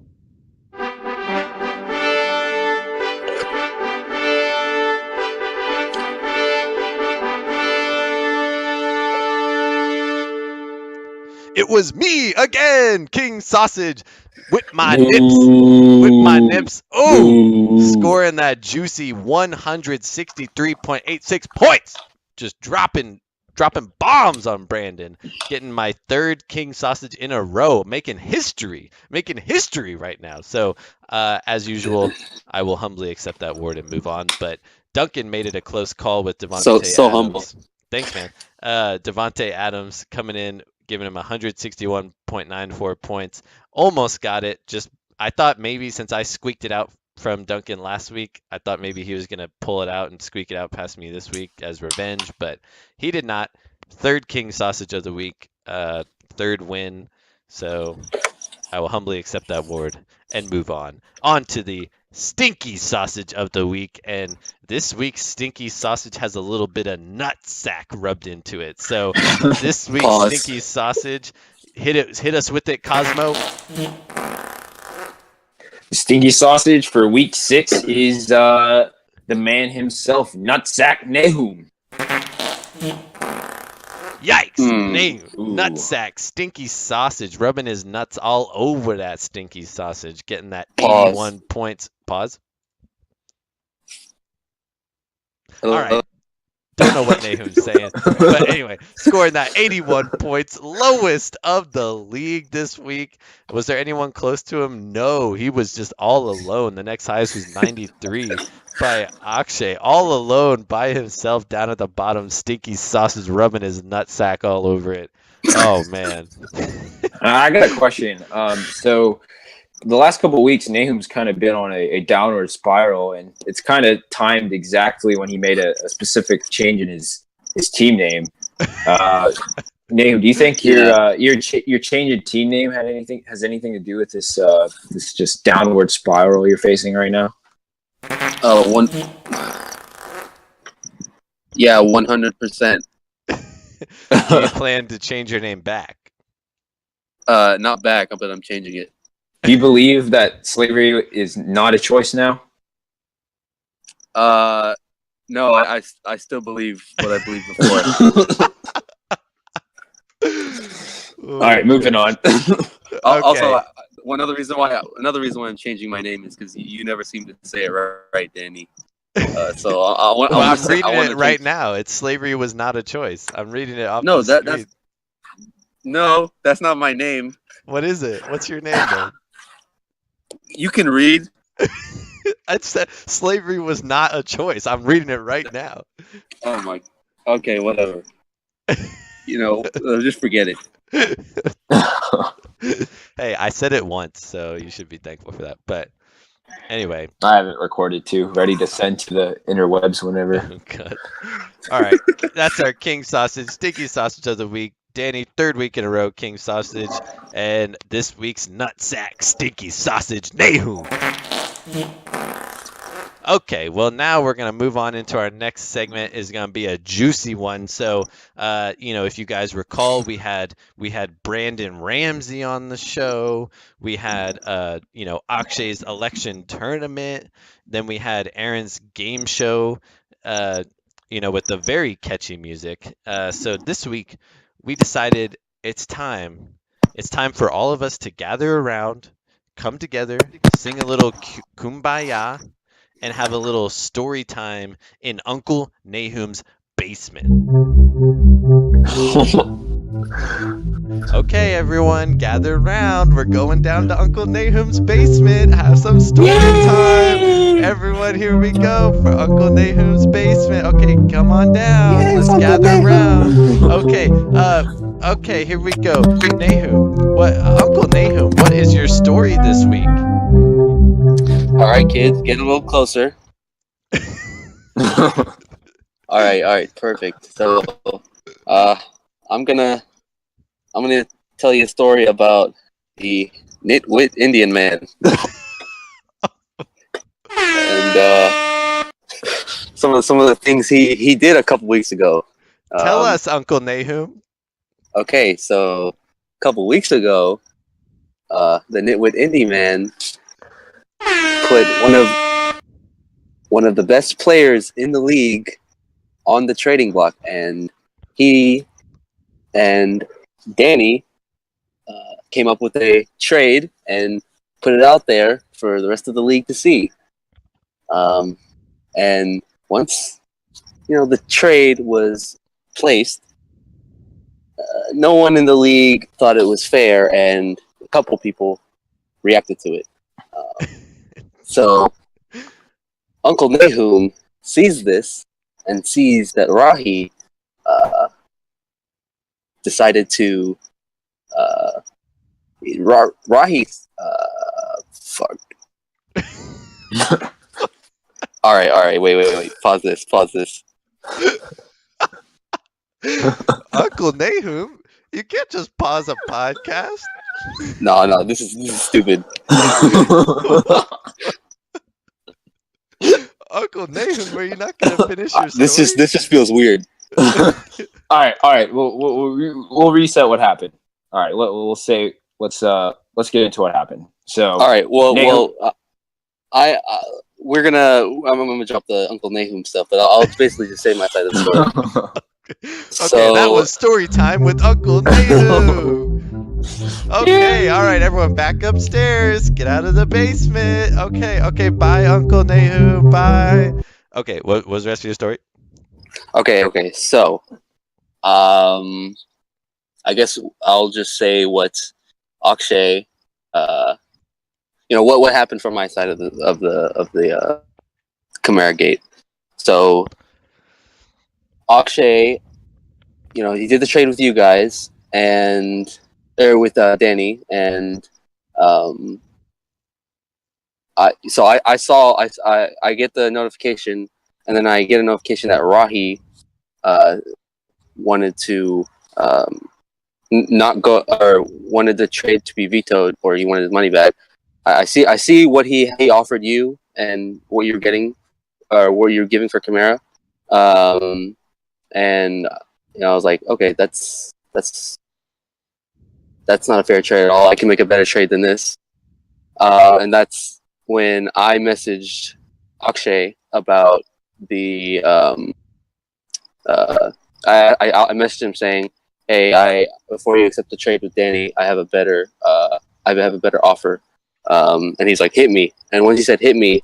It was me again, King Sausage, with my nips. Oh, scoring that juicy 163.86 points. Just dropping bombs on Brandon. Getting my 3rd King Sausage in a row. Making history right now. So, as usual, I will humbly accept that award and move on. But Duncan made it a close call with Devontae Adams. humble. Thanks, man. Devontae Adams coming in, giving him 161.94 points. Almost got it. Just I thought maybe since I squeaked it out from Duncan last week, I thought maybe he was gonna pull it out and squeak it out past me this week as revenge, but he did not. Third King Sausage of the week, third win. So I will humbly accept that award and move on. On to the Stinky Sausage of the week. And this week's Stinky Sausage has a little bit of nutsack rubbed into it. So this week's Pause. Stinky Sausage, hit us with it, Cosmo. Stinky Sausage for week 6 is the man himself, Nutsack Nahum. Yikes! Name Ooh. nutsack, Stinky Sausage, rubbing his nuts all over that Stinky Sausage, getting that Pause. 81 points. Pause. Hello? All right. Don't know what Nahum's saying. But anyway, scoring that 81 points, lowest of the league this week. Was there anyone close to him? No, he was just all alone. The next highest was 93 by Akshay. All alone by himself down at the bottom. Stinky Sausage rubbing his nutsack all over it. Oh, man. I got a question. So the last couple of weeks, Nahum's kind of been on a downward spiral, and it's kind of timed exactly when he made a specific change in his team name. Nahum, do you think your change in team name has anything to do with this this just downward spiral you're facing right now? Yeah, 100%. Do you plan to change your name back? Not back, but I'm changing it. Do you believe that slavery is not a choice now? No, I still believe what I believed before. All right, moving on. Also, another reason why I'm changing my name is because you never seem to say it right, Danny. So I'm reading it right now. It's slavery was not a choice. I'm reading it off the screen. That's not my name. What is it? What's your name then? You can read. I said slavery was not a choice. I'm reading it right now. Oh my. Okay, whatever. Just forget it. Hey, I said it once, so you should be thankful for that. But anyway. I have it recorded too, ready to send to the interwebs whenever. Good. All right. That's our King Sausage, Stinky Sausage of the week. Danny, third week in a row, King Sausage. And this week's Nutsack, Stinky Sausage, Nahum. Okay, well now we're gonna move on into our next segment. Is gonna be a juicy one. So, if you guys recall, we had Brandon Ramsey on the show. We had Akshay's election tournament. Then we had Aaron's game show. With the very catchy music. So this week we decided it's time. It's time for all of us to gather around, come together, sing a little kumbaya, and have a little story time in Uncle Nahum's basement. Okay, everyone, gather around. We're going down to Uncle Nahum's basement. Have some story time. Everyone, here we go for Uncle Nahum's basement. Okay, come on down. Yes, Let's Uncle gather Nahum. around. Okay, here we go. Nahum, Uncle Nahum, what is your story this week? All right, kids, get a little closer. All right, perfect. So, I'm gonna tell you a story about the nitwit Indian man, and some of the things he did a couple weeks ago. Tell us, Uncle Nahum. Okay, so a couple weeks ago, the nitwit Indian man put one of the best players in the league on the trading block, and he and Danny came up with a trade and put it out there for the rest of the league to see. And once the trade was placed, no one in the league thought it was fair, and a couple people reacted to it. So Uncle Nahum sees this and sees that Rahi decided to Rahi. Fuck. All right. Wait. Pause this. Uncle Nahum, you can't just pause a podcast. No, this is stupid. Uncle Nahum, are you not gonna finish your story? This just feels weird. All right. We'll reset what happened. All right, we'll say let's get into what happened. So All right. Nahum- I'm gonna drop the Uncle Nahum stuff, but I'll basically just say my side of the story. Okay, that was story time with Uncle Nahum. Okay, all right, everyone, back upstairs. Get out of the basement. Okay, bye, Uncle Nahum. Bye. Okay, what was the rest of your story? Okay. So, I guess I'll just say what Akshay, what happened from my side of the Chimera Gate. So Akshay, he did the trade with you guys or with Danny, and I get the notification, and then I get a notification that Rahi wanted to not go, or wanted the trade to be vetoed, or he wanted his money back. I see what he offered you and what you're getting, or what you're giving for Chimera, and I was like, okay, that's not a fair trade at all. I can make a better trade than this, and that's when I messaged Akshay about the I messaged him saying, hey, before you accept the trade with Danny, I have a better offer. And he's like, hit me. And once he said hit me,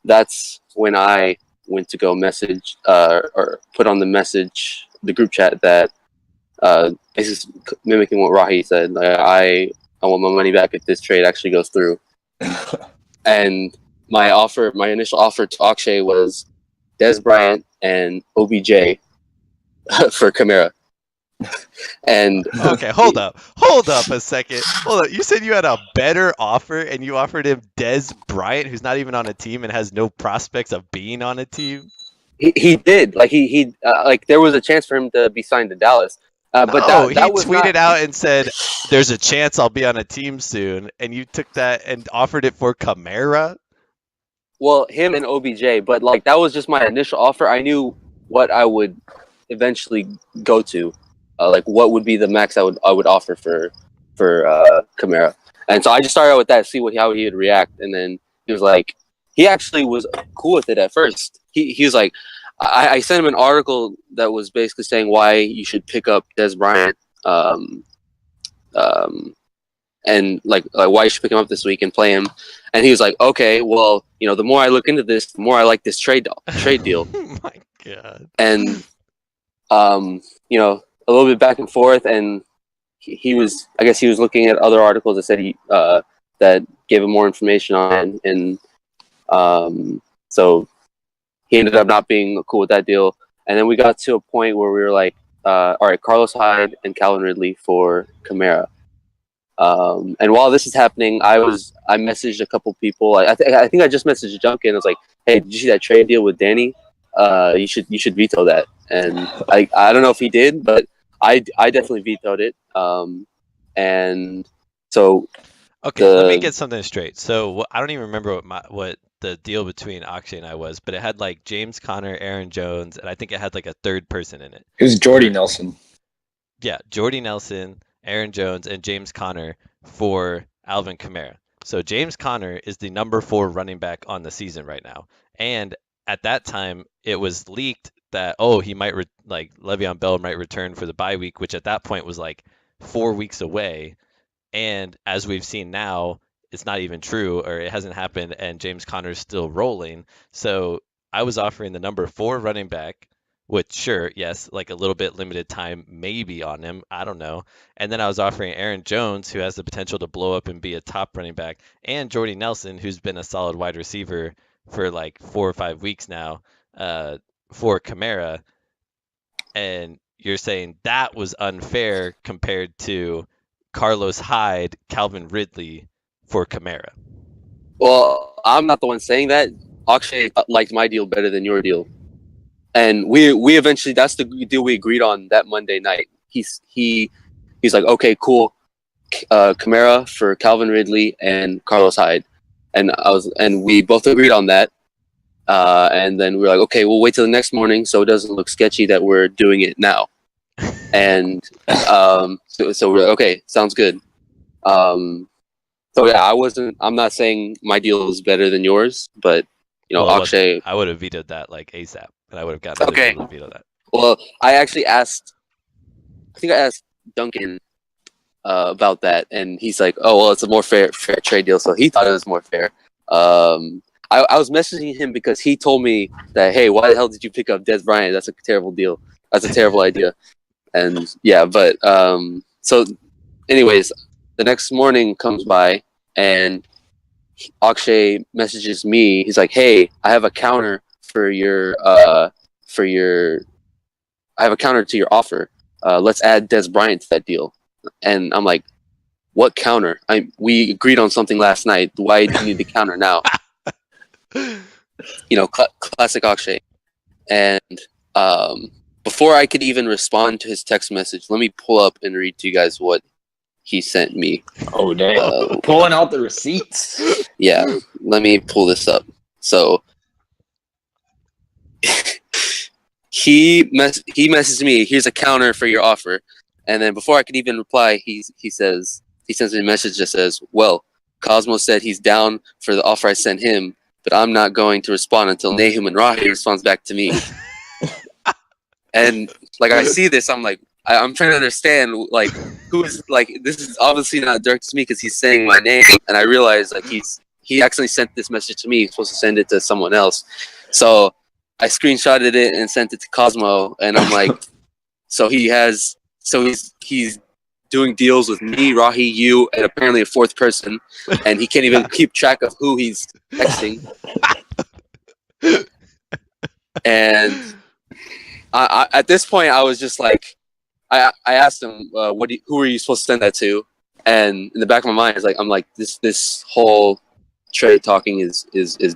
that's when I went to go message or put on the group chat that this is mimicking what Rahi said. I want my money back if this trade actually goes through. And my initial offer to Akshay was Des Bryant and OBJ for Chimera. And okay, hold up a second. Hold up. You said you had a better offer, and you offered him Des Bryant, who's not even on a team and has no prospects of being on a team. He did he there was a chance for him to be signed to Dallas. But he tweeted out and said, "There's a chance I'll be on a team soon," and you took that and offered it for Chimera. Well, him and OBJ, but that was just my initial offer. I knew what I would eventually go to, what would be the max I would offer for Chimera, and so I just started out with that, see how he would react, and then he was like, he actually was cool with it at first. He was like, I sent him an article that was basically saying why you should pick up Des Bryant, and why you should pick him up this week and play him. And he was like, okay, well, the more I look into this, the more I like this trade deal. Oh my god. And a little bit back and forth, and he was looking at other articles that said that gave him more information on it, and so he ended up not being cool with that deal. And then we got to a point where we were like, all right, Carlos Hyde and Calvin Ridley for Chimera. And while this is happening, I messaged a couple people. I think I just messaged Junkin. I was like, hey, did you see that trade deal with Danny? You should veto that. And I don't know if he did, but I definitely vetoed it. And so okay, let me get something straight. So I don't even remember what the deal between Akshay and I was, but it had James Conner, Aaron Jones, and I think it had a third person in it. It was Jordy Nelson. Yeah, Jordy Nelson, Aaron Jones, and James Conner for Alvin Kamara. So James Conner is the number 4 running back on the season right now. And at that time, it was leaked that, he might, Le'Veon Bell might return for the bye week, which at that point was 4 weeks away. And as we've seen now, it's not even true, or it hasn't happened, and James Conner's still rolling. So I was offering the number 4 running back, which, sure, yes, a little bit limited time maybe on him. I don't know. And then I was offering Aaron Jones, who has the potential to blow up and be a top running back, and Jordy Nelson, who's been a solid wide receiver for 4 or 5 weeks now, for Chimera. and you're saying that was unfair compared to Carlos Hyde, Calvin Ridley for Kamara. Well, I'm not the one saying that. Akshay liked my deal better than your deal, and we eventually, that's the deal we agreed on that Monday night. He's like, okay, cool, Kamara for Calvin Ridley and Carlos Hyde, and we both agreed on that. And then we were like, okay, we'll wait till the next morning so it doesn't look sketchy that we're doing it now. And so we're like, okay, sounds good. So yeah, I'm not saying my deal is better than yours, but Well, Akshay. I would have vetoed that like ASAP, and I would have gotten other Okay. people to veto that. Well, I think I asked Duncan about that, and he's like, oh well, it's a more fair trade deal, so he thought it was more fair. I was messaging him because he told me that, hey, why the hell did you pick up Des Bryant? That's a terrible deal. That's a terrible idea. And yeah, but so anyways, the next morning comes by and Akshay messages me. He's like, hey, I have a counter for your I have a counter to your offer. Let's add Des Bryant to that deal. And I'm like, what counter? We agreed on something last night. Why do you need the counter now? Classic Akshay. And before I could even respond to his text message, let me pull up and read to you guys what he sent me. Oh, damn. Pulling out the receipts. Yeah, let me pull this up. So he messaged me, here's a counter for your offer. And then before I could even reply, he sends me a message that says, well, Cosmo said he's down for the offer I sent him, but I'm not going to respond until Nahum and Rahi responds back to me. And like I see this, I'm like, I'm trying to understand like who is like, this is obviously not direct to me because he's saying my name, and I realize like he accidentally sent this message to me. He's supposed to send it to someone else, so I screenshotted it and sent it to Cosmo, and I'm like, he's doing deals with me, Rahi, you, and apparently a fourth person, and he can't even keep track of who he's texting. And I at this point, I was just like, I asked him, who are you supposed to send that to? And in the back of my mind, I'm like, this whole trade talking is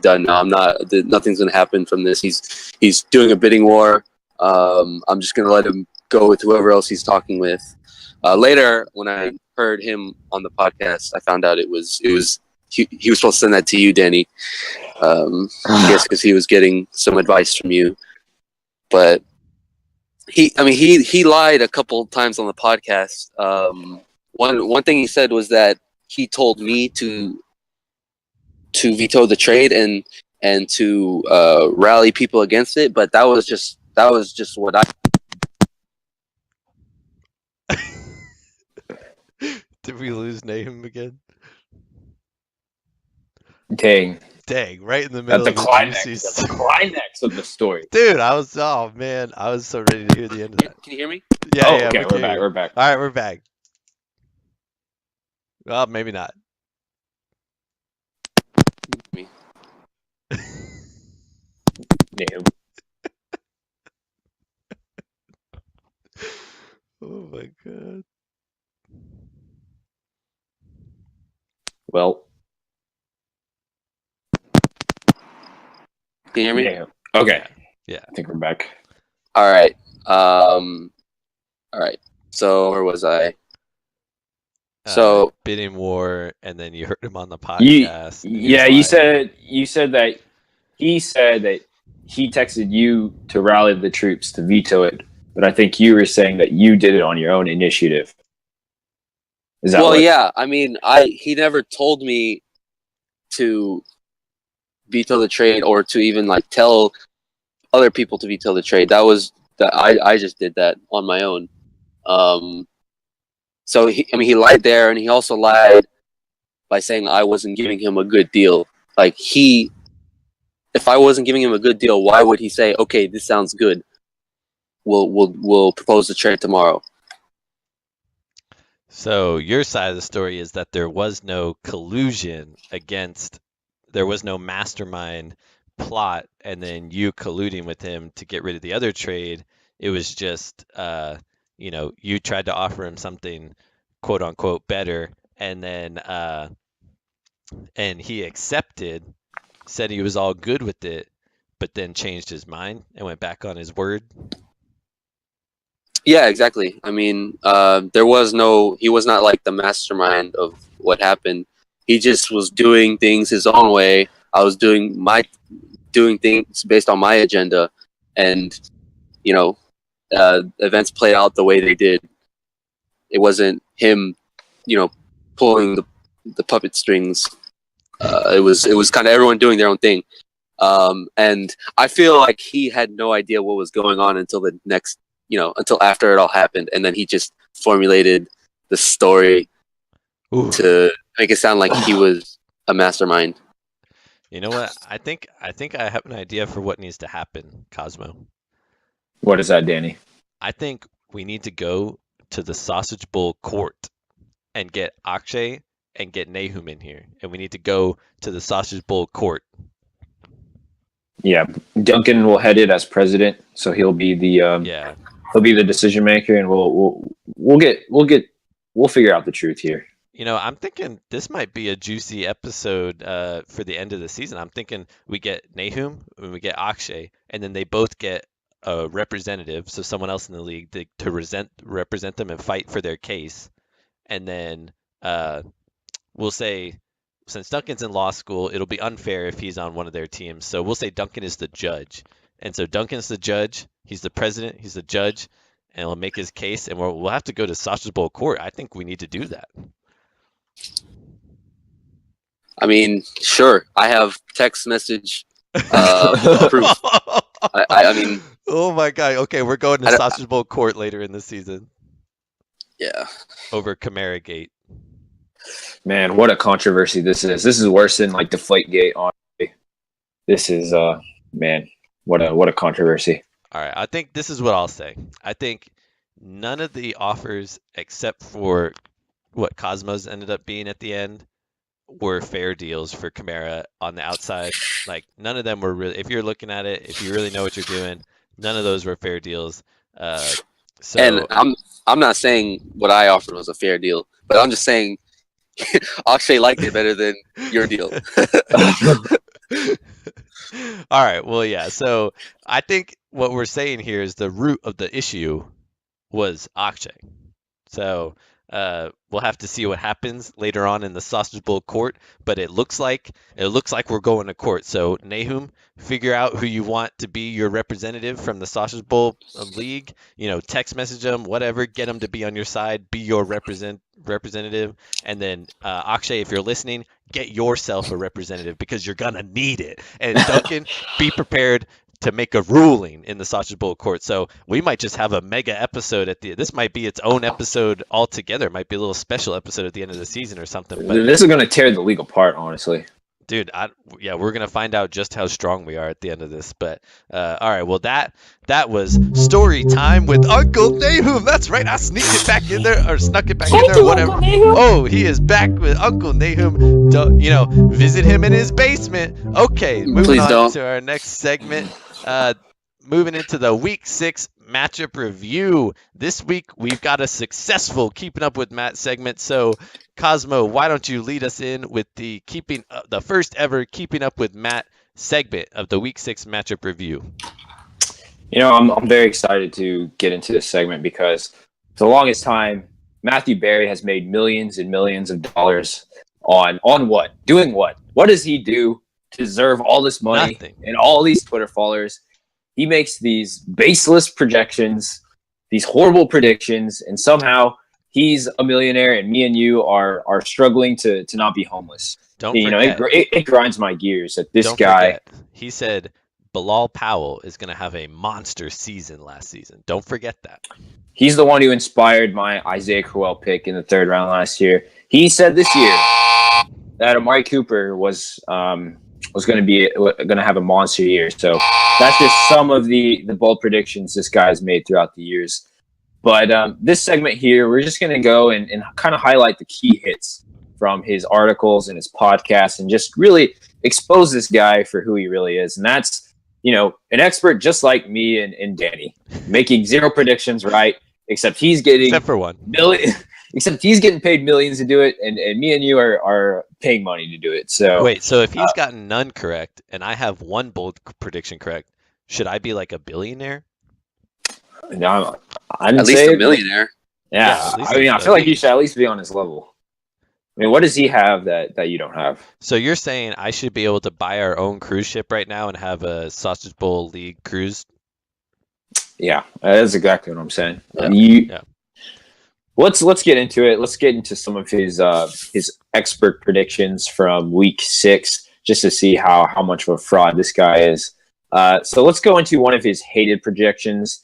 done now. Nothing's gonna happen from this. He's doing a bidding war. I'm just gonna let him go with whoever else he's talking with. Later, when I heard him on the podcast, I found out he was supposed to send that to you, Danny. I guess because he was getting some advice from you. But he lied a couple times on the podcast. One thing he said was that he told me to veto the trade and to rally people against it, but that was just what I. Did we lose Nahum again? Dang. Right in the middle That's of the climax of the story. Dude, I was so ready to hear the end of that. Can you hear me? Yeah, Oh, yeah, okay, we're back. All right, we're back. Well, maybe not. Me. Damn. Oh my god. Well, can you hear me? damn. Okay. Yeah. I think we're back. All right. All right. So where was I? So bidding war, and then you heard him on the You podcast. said that he said that he texted you to rally the troops to veto it, but I think you were saying that you did it on your own initiative. Is that yeah. I mean, he never told me to veto the trade or to even like tell other people to veto the trade. I just did that on my own. So he lied there, and he also lied by saying I wasn't giving him a good deal. Like if I wasn't giving him a good deal, why would he say, okay, this sounds good, we'll propose the trade tomorrow? So your side of the story is that there was no collusion there was no mastermind plot, and then you colluding with him to get rid of the other trade it was just you tried to offer him something quote unquote better, and then and he accepted, said he was all good with it, but then changed his mind and went back on his word. Yeah, exactly. I mean, he was not like the mastermind of what happened. He just was doing things his own way. I was doing things based on my agenda, and events played out the way they did. It wasn't him, pulling the puppet strings. It was kind of everyone doing their own thing, and I feel like he had no idea what was going on until the next, until after it all happened, and then he just formulated the story to make it sound like he was a mastermind. You know what? I think I have an idea for what needs to happen, Cosmo. What is that, Danny? I think we need to go to the Sausage Bowl court and get Akshay and get Nahum in here, and we need to go to the Sausage Bowl court. Yeah, Duncan will head it as president, so he'll be the he'll be the decision maker, and we'll figure out the truth here. I'm thinking this might be a juicy episode for the end of the season. I'm thinking we get Nahum and we get Akshay, and then they both get a representative, so someone else in the league to represent them and fight for their case. And then we'll say, since Duncan's in law school, it'll be unfair if he's on one of their teams. So we'll say Duncan is the judge. And so Duncan's the judge, he's the president, he's the judge, and he'll make his case, and we'll have to go to Sausage Bowl court. I think we need to do that. I mean, sure. I have text message proof. I mean, oh my God. Okay, we're going to Sausage Bowl court later in the season. Yeah. Over Camara Gate. Man, what a controversy this is. This is worse than like Deflategate. Honestly, this is man, what a controversy. All right, I think this is what I'll say. I think none of the offers, except for what Cosmos ended up being at the end, were fair deals for Camara on the outside. Like, none of them were really, if you're looking at it, if you really know what you're doing, none of those were fair deals. And I'm not saying what I offered was a fair deal, but I'm just saying Akshay liked it better than your deal. All right, well, yeah. So I think what we're saying here is the root of the issue was Akshay. So we'll have to see what happens later on in the Sausage Bowl court, but it looks like we're going to court. So Nahum, figure out who you want to be your representative from the Sausage Bowl league. Text message them, whatever, get them to be on your side, be your representative. And then Akshay, if you're listening, get yourself a representative because you're gonna need it. And Duncan, be prepared to make a ruling in the Sausage Bowl court. So we might just have a mega episode this might be its own episode altogether. It might be a little special episode at the end of the season or something. But this is going to tear the league apart, honestly. Dude, we're going to find out just how strong we are at the end of this. But all right, well, that was story time with Uncle Nahum. That's right. I snuck it back in there, whatever. Oh, he is back with Uncle Nahum. Visit him in his basement. Okay, moving on to our next segment. Moving into the Week 6 matchup review. This week, we've got a successful Keeping Up with Matt segment. So, Cosmo, why don't you lead us in with the first ever Keeping Up with Matt segment of the Week 6 matchup review? I'm very excited to get into this segment because for the longest time, Matthew Berry has made millions and millions of dollars on what? Doing what? What does he do to deserve all this money and all these Twitter followers? He makes these baseless projections, these horrible predictions, and somehow he's a millionaire and me and you are struggling to not be homeless. Don't forget. It grinds my gears that this guy. Forget. He said Bilal Powell is going to have a monster season last season. Don't forget that. He's the one who inspired my Isaiah Crowell pick in the 3rd round last year. He said this year that Amari Cooper was going to have a monster year. So that's just some of the bold predictions this guy's made throughout the years. But this segment here, we're just going to go and kind of highlight the key hits from his articles and his podcasts and just really expose this guy for who he really is. And that's an expert just like me and Danny, making 0 predictions right, except he's getting Except for one. except he's getting paid millions to do it, and me and you are paying money to do it. So Wait, so if he's gotten none correct and I have one bold prediction correct, should I be like a billionaire? no, I didn't At least say a millionaire. Yeah, Yeah, at least I mean, I a feel like you league. should at least be on his level. I mean, what does he have that you don't have? So you're saying I should be able to buy our own cruise ship right now and have a Sausage Bowl League cruise? Yeah, that's exactly what I'm saying. Yeah. Yeah. Let's get into it. Let's get into some of his expert predictions from week 6, just to see how much of a fraud this guy is. So let's go into one of his hated projections.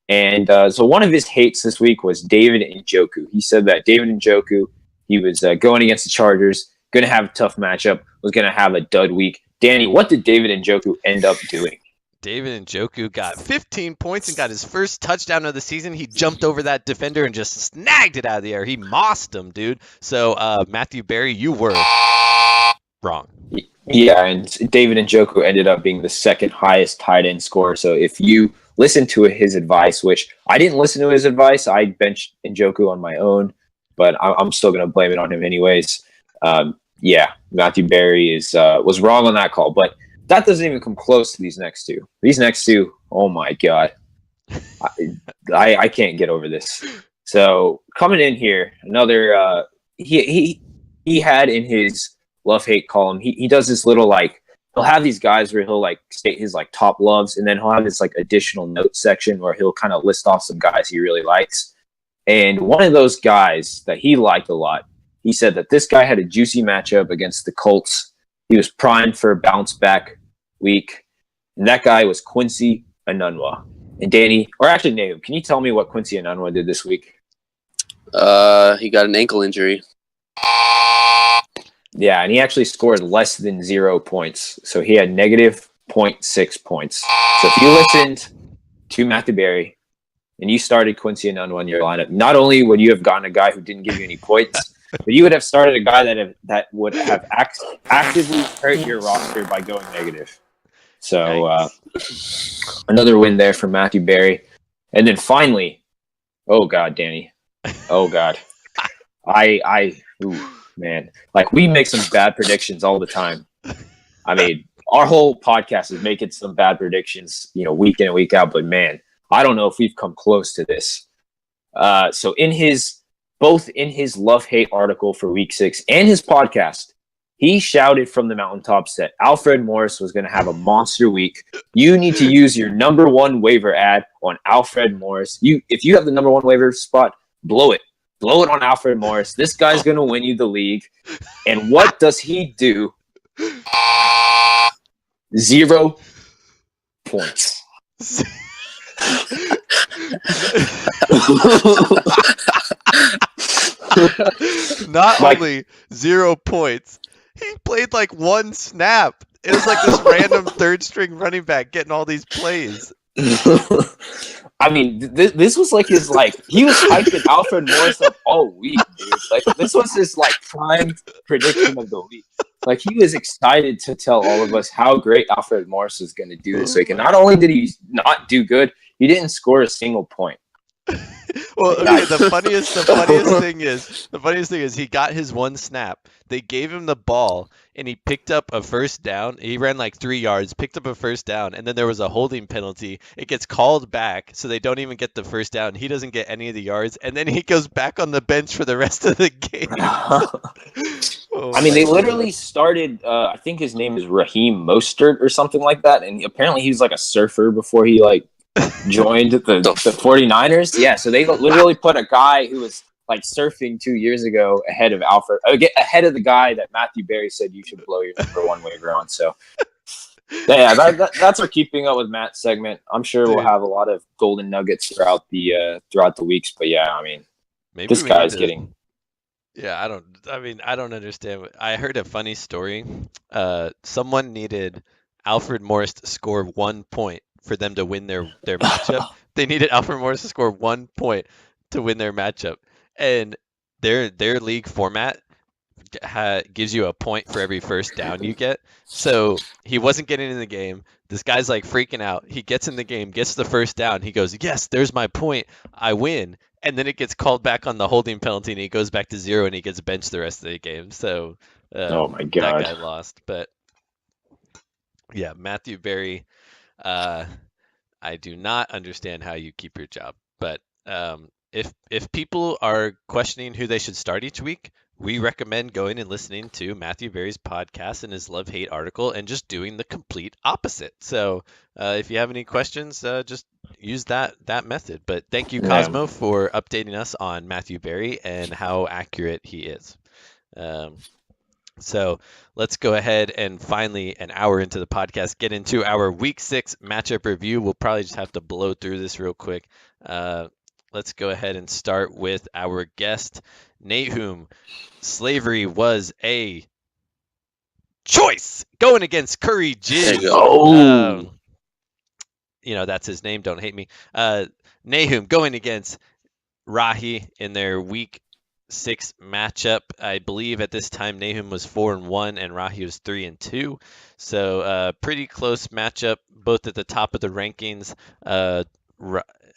And so one of his hates this week was David Njoku. He said that David Njoku, he was going against the Chargers, going to have a tough matchup, was going to have a dud week. Danny, what did David Njoku end up doing? David Njoku got 15 points and got his first touchdown of the season. He jumped over that defender and just snagged it out of the air. He mossed him, dude. So, Matthew Berry, you were wrong. Yeah, and David Njoku ended up being the second highest tight end scorer. So if you listen to his advice, which I didn't listen to his advice, I benched Njoku on my own, but I'm still going to blame it on him anyways. Yeah, Matthew Berry was wrong on that call, but that doesn't even come close to these next two. These next two, oh my god, I can't get over this. So coming in here, another he had in his love-hate column, he does this little he'll have these guys where he'll state his top loves, and then he'll have this additional notes section where he'll kind of list off some guys he really likes. And one of those guys that he liked a lot, he said that this guy had a juicy matchup against the Colts. He was primed for a bounce back week, and that guy was Quincy Enunwa. And Danny, or actually Nahum, can you tell me what Quincy Enunwa did this week? He got an ankle injury. Yeah, and he actually scored less than 0 points. So he had negative 0.6 points. So if you listened to Matthew Berry and you started Quincy Enunwa in your lineup, not only would you have gotten a guy who didn't give you any points, but you would have started a guy that would have actively hurt your roster by going negative. So another win there for Matthew Berry. And then finally, oh God, Danny. Oh God. Man, we make some bad predictions all the time. I mean, our whole podcast is making some bad predictions, week in and week out. But man, I don't know if we've come close to this. So both in his love-hate article for week 6 and his podcast, he shouted from the mountaintops that Alfred Morris was going to have a monster week. You need to use your number 1 waiver ad on Alfred Morris. If you have the number 1 waiver spot, blow it. Blow it on Alfred Morris. This guy's going to win you the league. And what does he do? 0 points. Not only 0 points, he played 1 snap. It was this random third string running back getting all these plays. I mean, this was his he was hyping Alfred Morris up all week, dude. This was his prime prediction of the week. He was excited to tell all of us how great Alfred Morris was going to do this week, and not only did he not do good, he didn't score a single point. Well, okay, the funniest thing is he got his 1 snap. They gave him the ball and he picked up a first down. He ran 3 yards, picked up a first down, and then there was a holding penalty. It gets called back, so they don't even get the first down. He doesn't get any of the yards, and then he goes back on the bench for the rest of the game. I mean, they literally started, I think his name is Raheem Mostert or something like that, and apparently he was a surfer before he joined the 49ers. Yeah, so they literally put a guy who was surfing 2 years ago ahead of Alfred, ahead of the guy that Matthew Berry said you should blow your number 1 waiver on. So yeah, that's our keeping up with Matt segment. I'm sure we'll have a lot of golden nuggets throughout the weeks. But yeah, I mean, maybe this guy's getting. Yeah, I don't understand. I heard a funny story. Someone needed Alfred Morris to score 1 point for them to win their matchup. They needed Alfred Morris to score 1 point to win their matchup. And their league format gives you a point for every first down you get. So he wasn't getting in the game. This guy's like freaking out. He gets in the game, gets the first down. He goes, "Yes, there's my point. I win." And then it gets called back on the holding penalty, and he goes back to 0, and he gets benched the rest of the game. So Oh my that God. guy lost. But yeah, Matthew Berry. Uh, I do not understand how you keep your job, but if people are questioning who they should start each week, we recommend going and listening to Matthew Berry's podcast and his love hate article and just doing the complete opposite. So if you have any questions, just use that method. But thank you, Yeah. Cosmo, for updating us on Matthew Berry and how accurate he is. So let's go ahead and finally, an hour into the podcast, get into our Week 6 matchup review. We'll probably just have to blow through this real quick. Let's go ahead and start with our guest, Nahum. Slavery was a choice going against Curry There you Jizz. go. That's his name. Don't hate me. Nahum going against Rahi in their Week 6 matchup. I believe at this time Nahum was 4-1 and Rahi was 3-2. So pretty close matchup, both at the top of the rankings.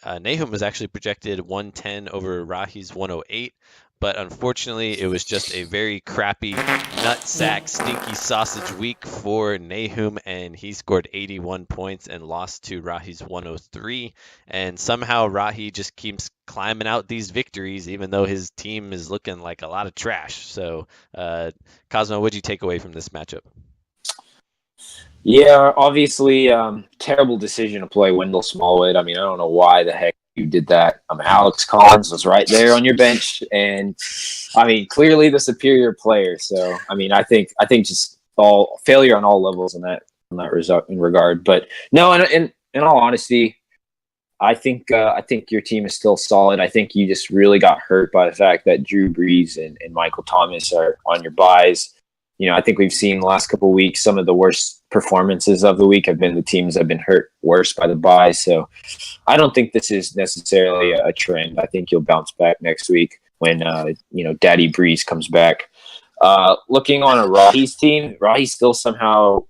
Nahum was actually projected 110 over Rahi's 108. But unfortunately, it was just a very crappy nutsack stinky sausage week for Nahum, and he scored 81 points and lost to Rahi's 103. And somehow Rahi just keeps climbing out these victories, even though his team is looking like a lot of trash. So, Cosmo, what'd you take away from this matchup? Yeah, obviously, terrible decision to play Wendell Smallwood. I mean, I don't know why the heck you did that. Alex Collins was right there on your bench, and I mean, clearly the superior player. So, I mean, I think just all failure on all levels in that result in regard. But no, in all honesty, I think your team is still solid. I think you just really got hurt by the fact that Drew Brees and Michael Thomas are on your buys. I think we've seen the last couple of weeks some of the worst performances of the week have been the teams that have been hurt worse by the bye. So I don't think this is necessarily a trend. I think you'll bounce back next week when Daddy Breeze comes back. Looking on a Rahi's team, Rahi still somehow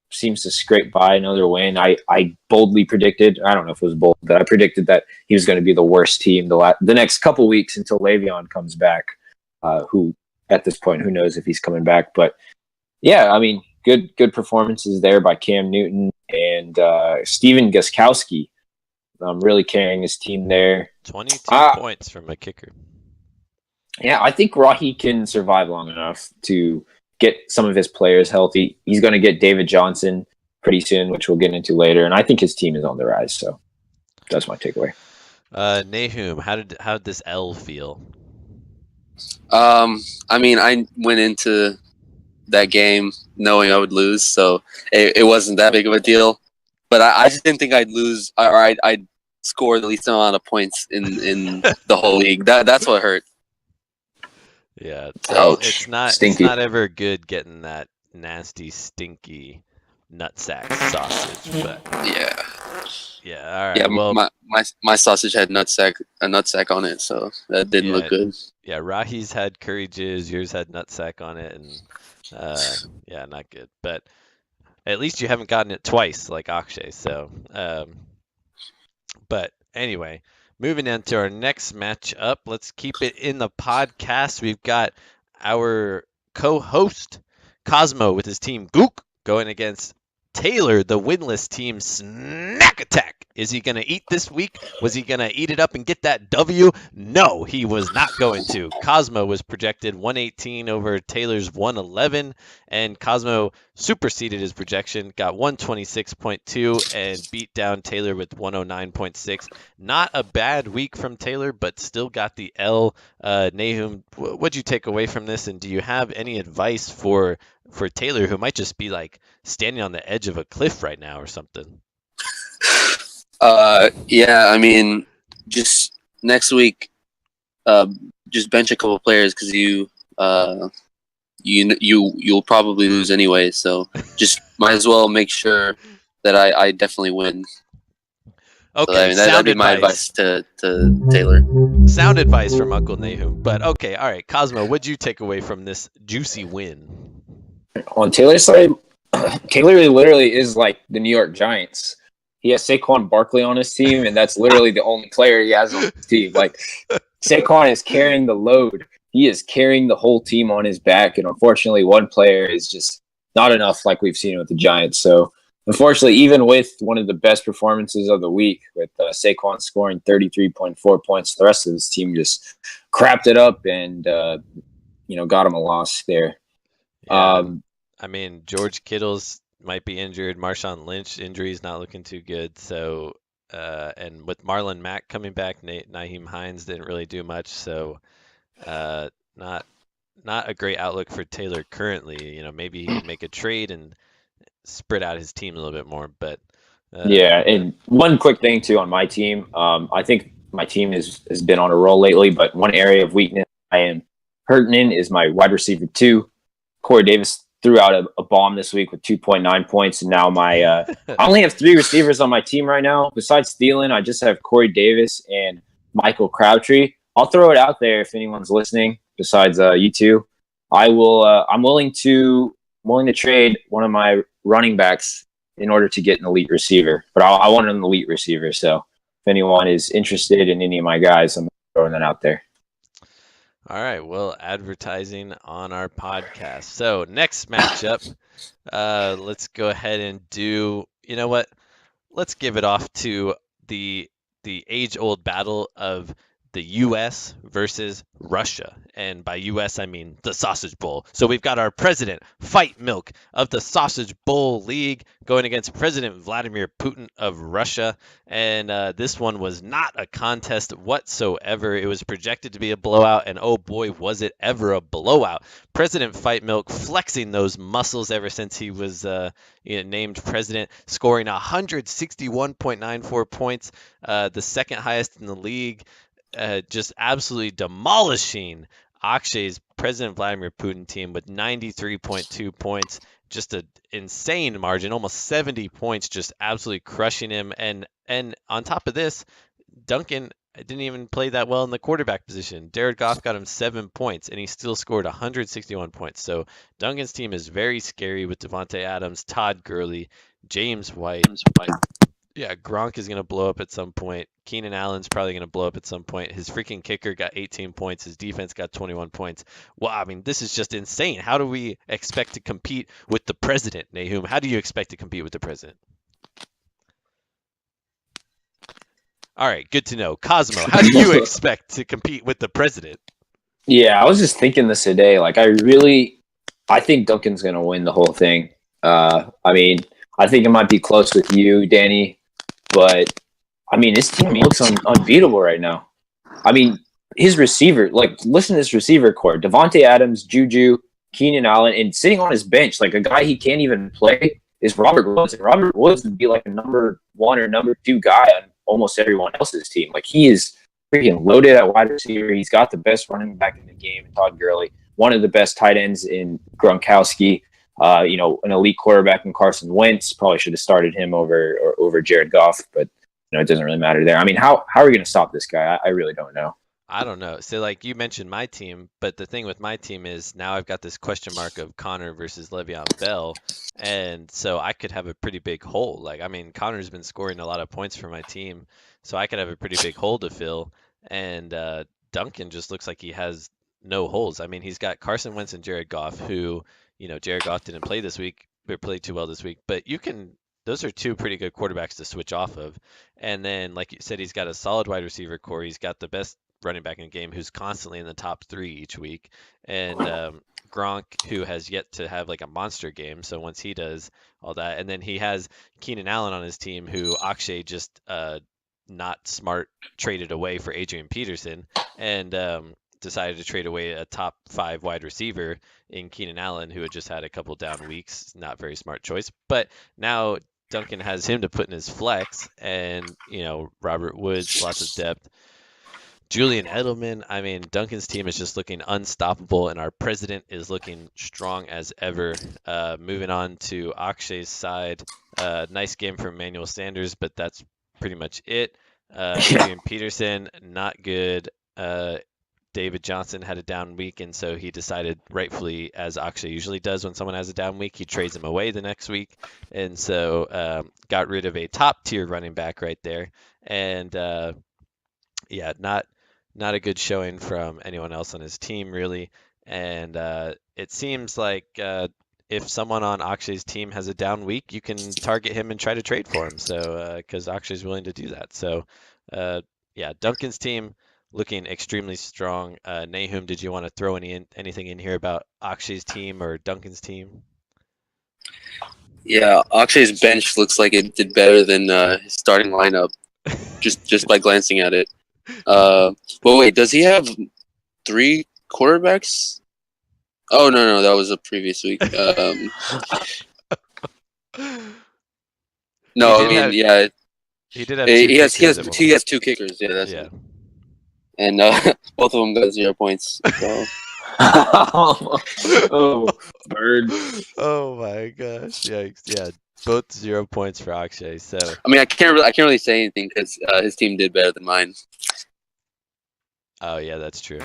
seems to scrape by another win. I boldly predicted, I don't know if it was bold, but I predicted that he was going to be the worst team the next couple weeks until Le'Veon comes back, who at this point, who knows if he's coming back. But yeah, I mean, good performances there by Cam Newton and Steven Gostkowski, really carrying his team there. 22 points from a kicker. Yeah, I think Rahi can survive long enough to get some of his players healthy. He's going to get David Johnson pretty soon, which we'll get into later. And I think his team is on the rise. So that's my takeaway. Nahum, how did this L feel? I mean, I went into that game knowing I would lose, so it wasn't that big of a deal. But I just didn't think I'd lose, or I'd score the least amount of points in the whole league. That's what hurt. Yeah, so it's not ever good getting that nasty, stinky nutsack sausage. But yeah, all right. Yeah, well, my sausage had a nutsack on it, so that didn't look good. Yeah, Rahi's had curry jizz, yours had nutsack on it, and yeah, not good. But at least you haven't gotten it twice like Akshay. So, but anyway. Moving on to our next matchup, let's keep it in the podcast. We've got our co-host, Cosmo, with his team Gook, going against Taylor, the winless team Snack Attack. Is he going to eat this week? Was he going to eat it up and get that W? No, he was not going to. Cosmo was projected 118 over Taylor's 111, and Cosmo superseded his projection, got 126.2, and beat down Taylor with 109.6. Not a bad week from Taylor, but still got the L. Nahum, what'd you take away from this, and do you have any advice for Taylor, who might just be like standing on the edge of a cliff right now or something? Yeah, I mean, just next week, just bench a couple players because you'll probably lose anyway. So just might as well make sure that I definitely win. So, I Okay, mean, that'd be my advice to Taylor. Sound advice from Uncle Nahum. But okay, all right, Cosmo, what'd you take away from this juicy win? On Taylor's side, Taylor literally is like the New York Giants. He has Saquon Barkley on his team, and that's literally the only player he has on his team. Like, Saquon is carrying the load. He is carrying the whole team on his back, and unfortunately, one player is just not enough, like we've seen with the Giants. So, unfortunately, even with one of the best performances of the week, with Saquon scoring 33.4 points, the rest of his team just crapped it up and got him a loss there. Yeah, I mean, George Kittle's might be injured. Marshawn Lynch injury is not looking too good. So, and with Marlon Mack coming back, Naheem Hines didn't really do much. So, not a great outlook for Taylor currently. Maybe he can make a trade and spread out his team a little bit more. But Yeah, and one quick thing too on my team. I think my team has been on a roll lately, but one area of weakness I am hurting in is my wide receiver 2. Corey Davis threw out a bomb this week with 2.9 points, and now I only have 3 receivers on my team right now. Besides Thielen, I just have Corey Davis and Michael Crabtree. I'll throw it out there if anyone's listening. Besides you two, I will. I'm willing to trade one of my running backs in order to get an elite receiver, but I want an elite receiver. So if anyone is interested in any of my guys, I'm throwing that out there. All right, well, advertising on our podcast. So next matchup, let's go ahead and do. You know what? Let's give it off to the age-old battle of the U.S. versus Russia. And by U.S., I mean the Sausage Bowl. So we've got our president, Fight Milk, of the Sausage Bowl League going against President Vladimir Putin of Russia. And this one was not a contest whatsoever. It was projected to be a blowout, and oh boy, was it ever a blowout. President Fight Milk flexing those muscles ever since he was named president, scoring 161.94 points, the second highest in the league. Just absolutely demolishing Akshay's President Vladimir Putin team with 93.2 points, just an insane margin, almost 70 points, just absolutely crushing him. And on top of this, Duncan didn't even play that well in the quarterback position. Jared Goff got him 7 points, and he still scored 161 points. So Duncan's team is very scary with Devontae Adams, Todd Gurley, James White. Yeah, Gronk is going to blow up at some point. Keenan Allen's probably going to blow up at some point. His freaking kicker got 18 points. His defense got 21 points. Well, I mean, this is just insane. How do we expect to compete with the president, Nahum? How do you expect to compete with the president? All right, good to know. Cosmo, how do you expect to compete with the president? Yeah, I was just thinking this today. Like, I think Duncan's going to win the whole thing. I mean, I think it might be close with you, Danny, but I mean, his team looks unbeatable right now. I mean, his receiver, like, listen to this receiver core: Devontae Adams, Juju, Keenan Allen, and sitting on his bench, like a guy he can't even play, is Robert Woods. And Robert Woods would be like a number 1 or number 2 guy on almost everyone else's team. Like, he is freaking loaded at wide receiver. He's got the best running back in the game, Todd Gurley, one of the best tight ends in Gronkowski. An elite quarterback in Carson Wentz. Probably should have started him over Jared Goff, but it doesn't really matter there. I mean, how are we going to stop this guy? I really don't know. I don't know. So, like, you mentioned my team, but the thing with my team is now I've got this question mark of Connor versus Le'Veon Bell, and so I could have a pretty big hole. Like, I mean, Connor's been scoring a lot of points for my team, so I could have a pretty big hole to fill, and Duncan just looks like he has no holes. I mean, he's got Carson Wentz and Jared Goff, who, Jared Goff didn't play this week, but played too well this week, but those are 2 pretty good quarterbacks to switch off of. And then, like you said, he's got a solid wide receiver core. He's got the best running back in the game who's constantly in the top 3 each week. And Gronk, who has yet to have like a monster game. So once he does all that, and then he has Keenan Allen on his team, who Akshay just not smart traded away for Adrian Peterson, and decided to trade away a top 5 wide receiver in Keenan Allen, who had just had a couple down weeks. Not very smart choice. But now Duncan has him to put in his flex, and Robert Woods, lots of depth. Julian Edelman. I mean, Duncan's team is just looking unstoppable, and our president is looking strong as ever. Moving on to Akshay's side, nice game for Emmanuel Sanders, but that's pretty much it. Yeah. Adrian Peterson, not good. David Johnson had a down week, and so he decided, rightfully, as Akshay usually does when someone has a down week, he trades him away the next week, and so got rid of a top tier running back right there. And yeah, not a good showing from anyone else on his team really. And it seems like if someone on Akshay's team has a down week, you can target him and try to trade for him. So because Akshay's willing to do that. So yeah, Duncan's team looking extremely strong. Nahum, did you want to throw anything in here about Akshay's team or Duncan's team? Yeah, Akshay's bench looks like it did better than his starting lineup just by glancing at it. But wait, does he have 3 quarterbacks? Oh no, that was a previous week. No, He I did mean have yeah, he did have two he has kickers at one he point. has 2 kickers. Yeah, that's Yeah. it. And both of them got 0 points. So Oh, bird. Oh my gosh. Yikes. Yeah. Both 0 points for Akshay. So I mean, I can't really say anything because his team did better than mine. oh yeah, that's true.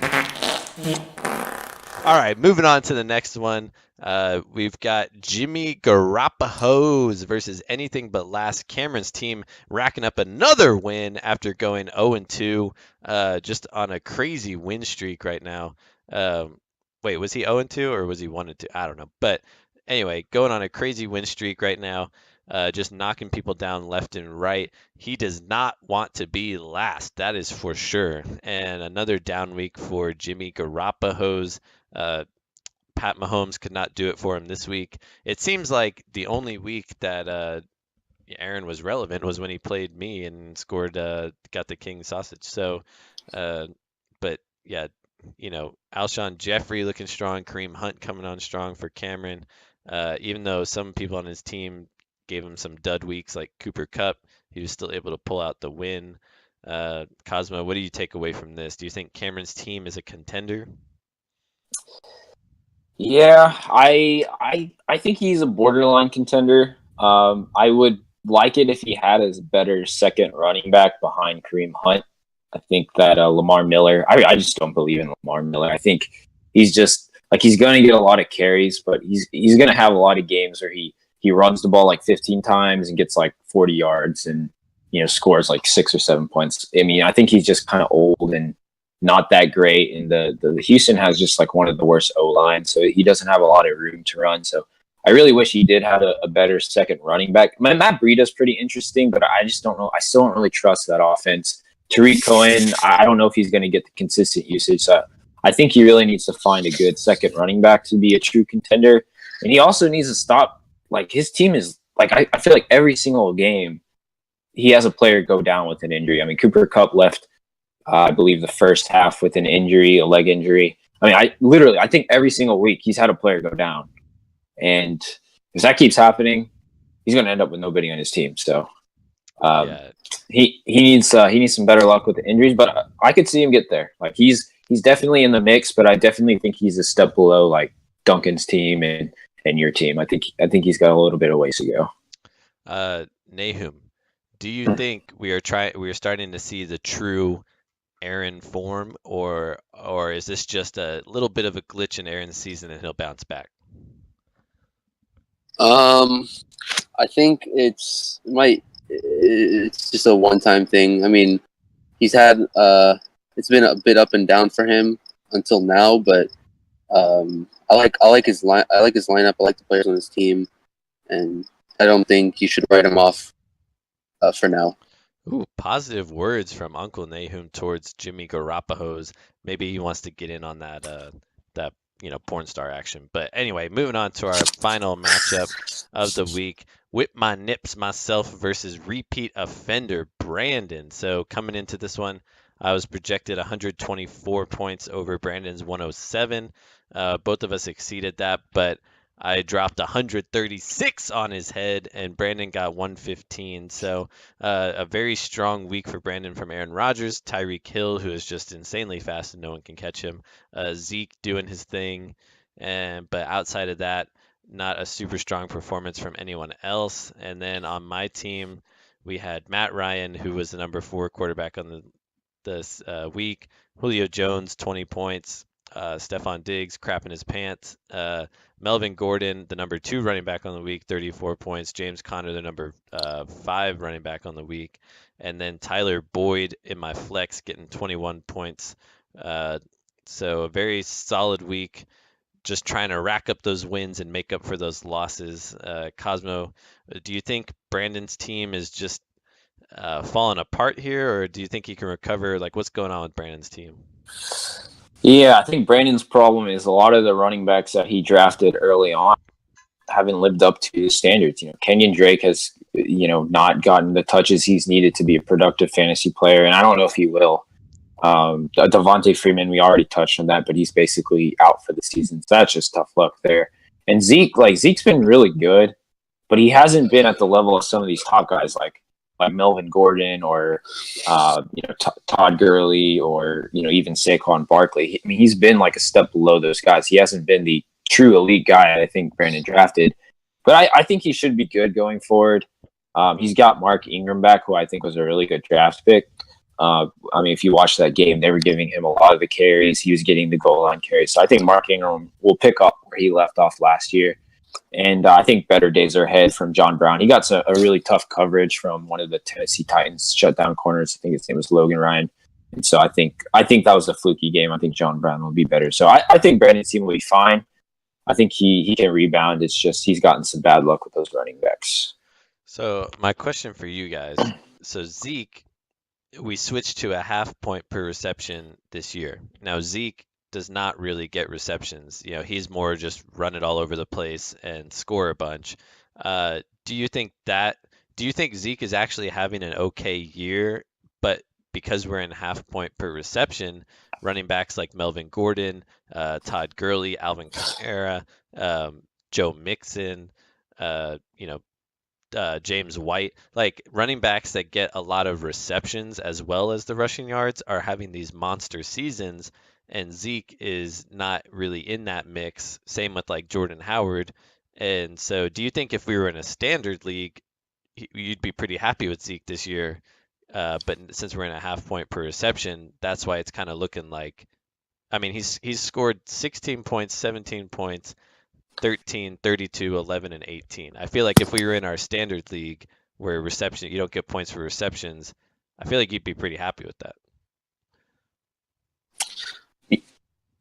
All right, moving on to the next one. We've got Jimmy Garoppolo versus anything but last. Cameron's team racking up another win after going 0-2, just on a crazy win streak right now. Wait, was he 0-2 or was he 1-2? I don't know. But anyway, going on a crazy win streak right now, just knocking people down left and right. He does not want to be last, that is for sure. And another down week for Jimmy Garoppolo's. Pat Mahomes could not do it for him this week. It seems like the only week that Aaron was relevant was when he played me and scored, got the King Sausage. So, but yeah, Alshon Jeffrey looking strong, Kareem Hunt coming on strong for Cameron. Even though some people on his team gave him some dud weeks like Cooper Kupp, he was still able to pull out the win. Cosmo, what do you take away from this? Do you think Cameron's team is a contender? Yeah, I think he's a borderline contender. I would like it if he had a better second running back behind Kareem Hunt. I think that Lamar Miller. I just don't believe in Lamar Miller. I think he's just like he's going to get a lot of carries, but he's going to have a lot of games where he runs the ball like 15 times and gets like 40 yards and scores like 6 or 7 points. I mean, I think he's just kind of old and not that great. And the Houston has just like one of the worst O lines, so he doesn't have a lot of room to run. So I really wish he did have a better second running back. Matt Breida's pretty interesting, but I just don't know. I still don't really trust that offense. Tariq Cohen, I don't know if he's going to get the consistent usage. So I think he really needs to find a good second running back to be a true contender. And he also needs to stop. Like his team is like I feel like every single game he has a player go down with an injury. I mean, Cooper Kupp left. I believe the first half with an injury, a leg injury. I mean, I think every single week he's had a player go down, and if that keeps happening, he's going to end up with nobody on his team. So Yeah. he needs some better luck with the injuries, but I could see him get there. Like he's definitely in the mix, but I definitely think he's a step below like Duncan's team and your team. I think he's got a little bit of ways to go. Nahum, do you think we are starting to see the true Aaron form, or is this just a little bit of a glitch in Aaron's season and he'll bounce back? I think it's just a one-time thing. I mean, he's had it's been a bit up and down for him until now, but I like his lineup. I like the players on his team, and I don't think you should write him off for now. Ooh, positive words from Uncle Nahum towards Jimmy Garoppolo's. Maybe he wants to get in on that porn star action. But anyway, moving on to our final matchup of the week. Whip my nips myself versus repeat offender Brandon. So coming into this one, I was projected 124 points over Brandon's 107. Both of us exceeded that, but I dropped 136 on his head, and Brandon got 115. So a very strong week for Brandon from Aaron Rodgers, Tyreek Hill, who is just insanely fast and no one can catch him, Zeke doing his thing, but outside of that, not a super strong performance from anyone else. And then on my team, We had Matt Ryan, who was the number 4 quarterback on this week. Julio Jones, 20 points. Stephon Diggs crapping his pants. Melvin Gordon, the number 2 running back on the week, 34 points. James Conner, the number 5 running back on the week. And then Tyler Boyd in my flex getting 21 points. So a very solid week, just trying to rack up those wins and make up for those losses. Cosmo, do you think Brandon's team is just falling apart here, or do you think he can recover? Like, what's going on with Brandon's team? Yeah, I think Brandon's problem is a lot of the running backs that he drafted early on haven't lived up to his standards. Kenyon Drake has, not gotten the touches he's needed to be a productive fantasy player, and I don't know if he will. Devontae Freeman, we already touched on that, but he's basically out for the season. So that's just tough luck there. And Zeke's been really good, but he hasn't been at the level of some of these top guys like Melvin Gordon or Todd Gurley or even Saquon Barkley. I mean, he's been like a step below those guys. He hasn't been the true elite guy I think Brandon drafted, but I think he should be good going forward. He's got Mark Ingram back, who I think was a really good draft pick. If you watch that game, they were giving him a lot of the carries. He was getting the goal line carries. So I think Mark Ingram will pick up where he left off last year. And I think better days are ahead from John Brown. He got a really tough coverage from one of the Tennessee Titans shutdown corners. I think his name was Logan Ryan. And so I think that was a fluky game. I think John Brown will be better. So I think Brandon's team will be fine. I think he can rebound. It's just he's gotten some bad luck with those running backs. So my question for you guys. So Zeke, we switched to a half point per reception this year. Now Zeke does not really get receptions. He's more just run it all over the place and score a bunch. Do you think Zeke is actually having an okay year, but because we're in half point per reception, running backs like Melvin Gordon, Todd Gurley, Alvin Kamara, Joe Mixon, James White, like running backs that get a lot of receptions as well as the rushing yards are having these monster seasons, and Zeke is not really in that mix. Same with like Jordan Howard. And so do you think if we were in a standard league, you'd be pretty happy with Zeke this year? But since we're in a half point per reception, that's why it's kind of looking like, he's scored 16 points, 17 points, 13, 32, 11, and 18. I feel like if we were in our standard league where you don't get points for receptions, I feel like you'd be pretty happy with that.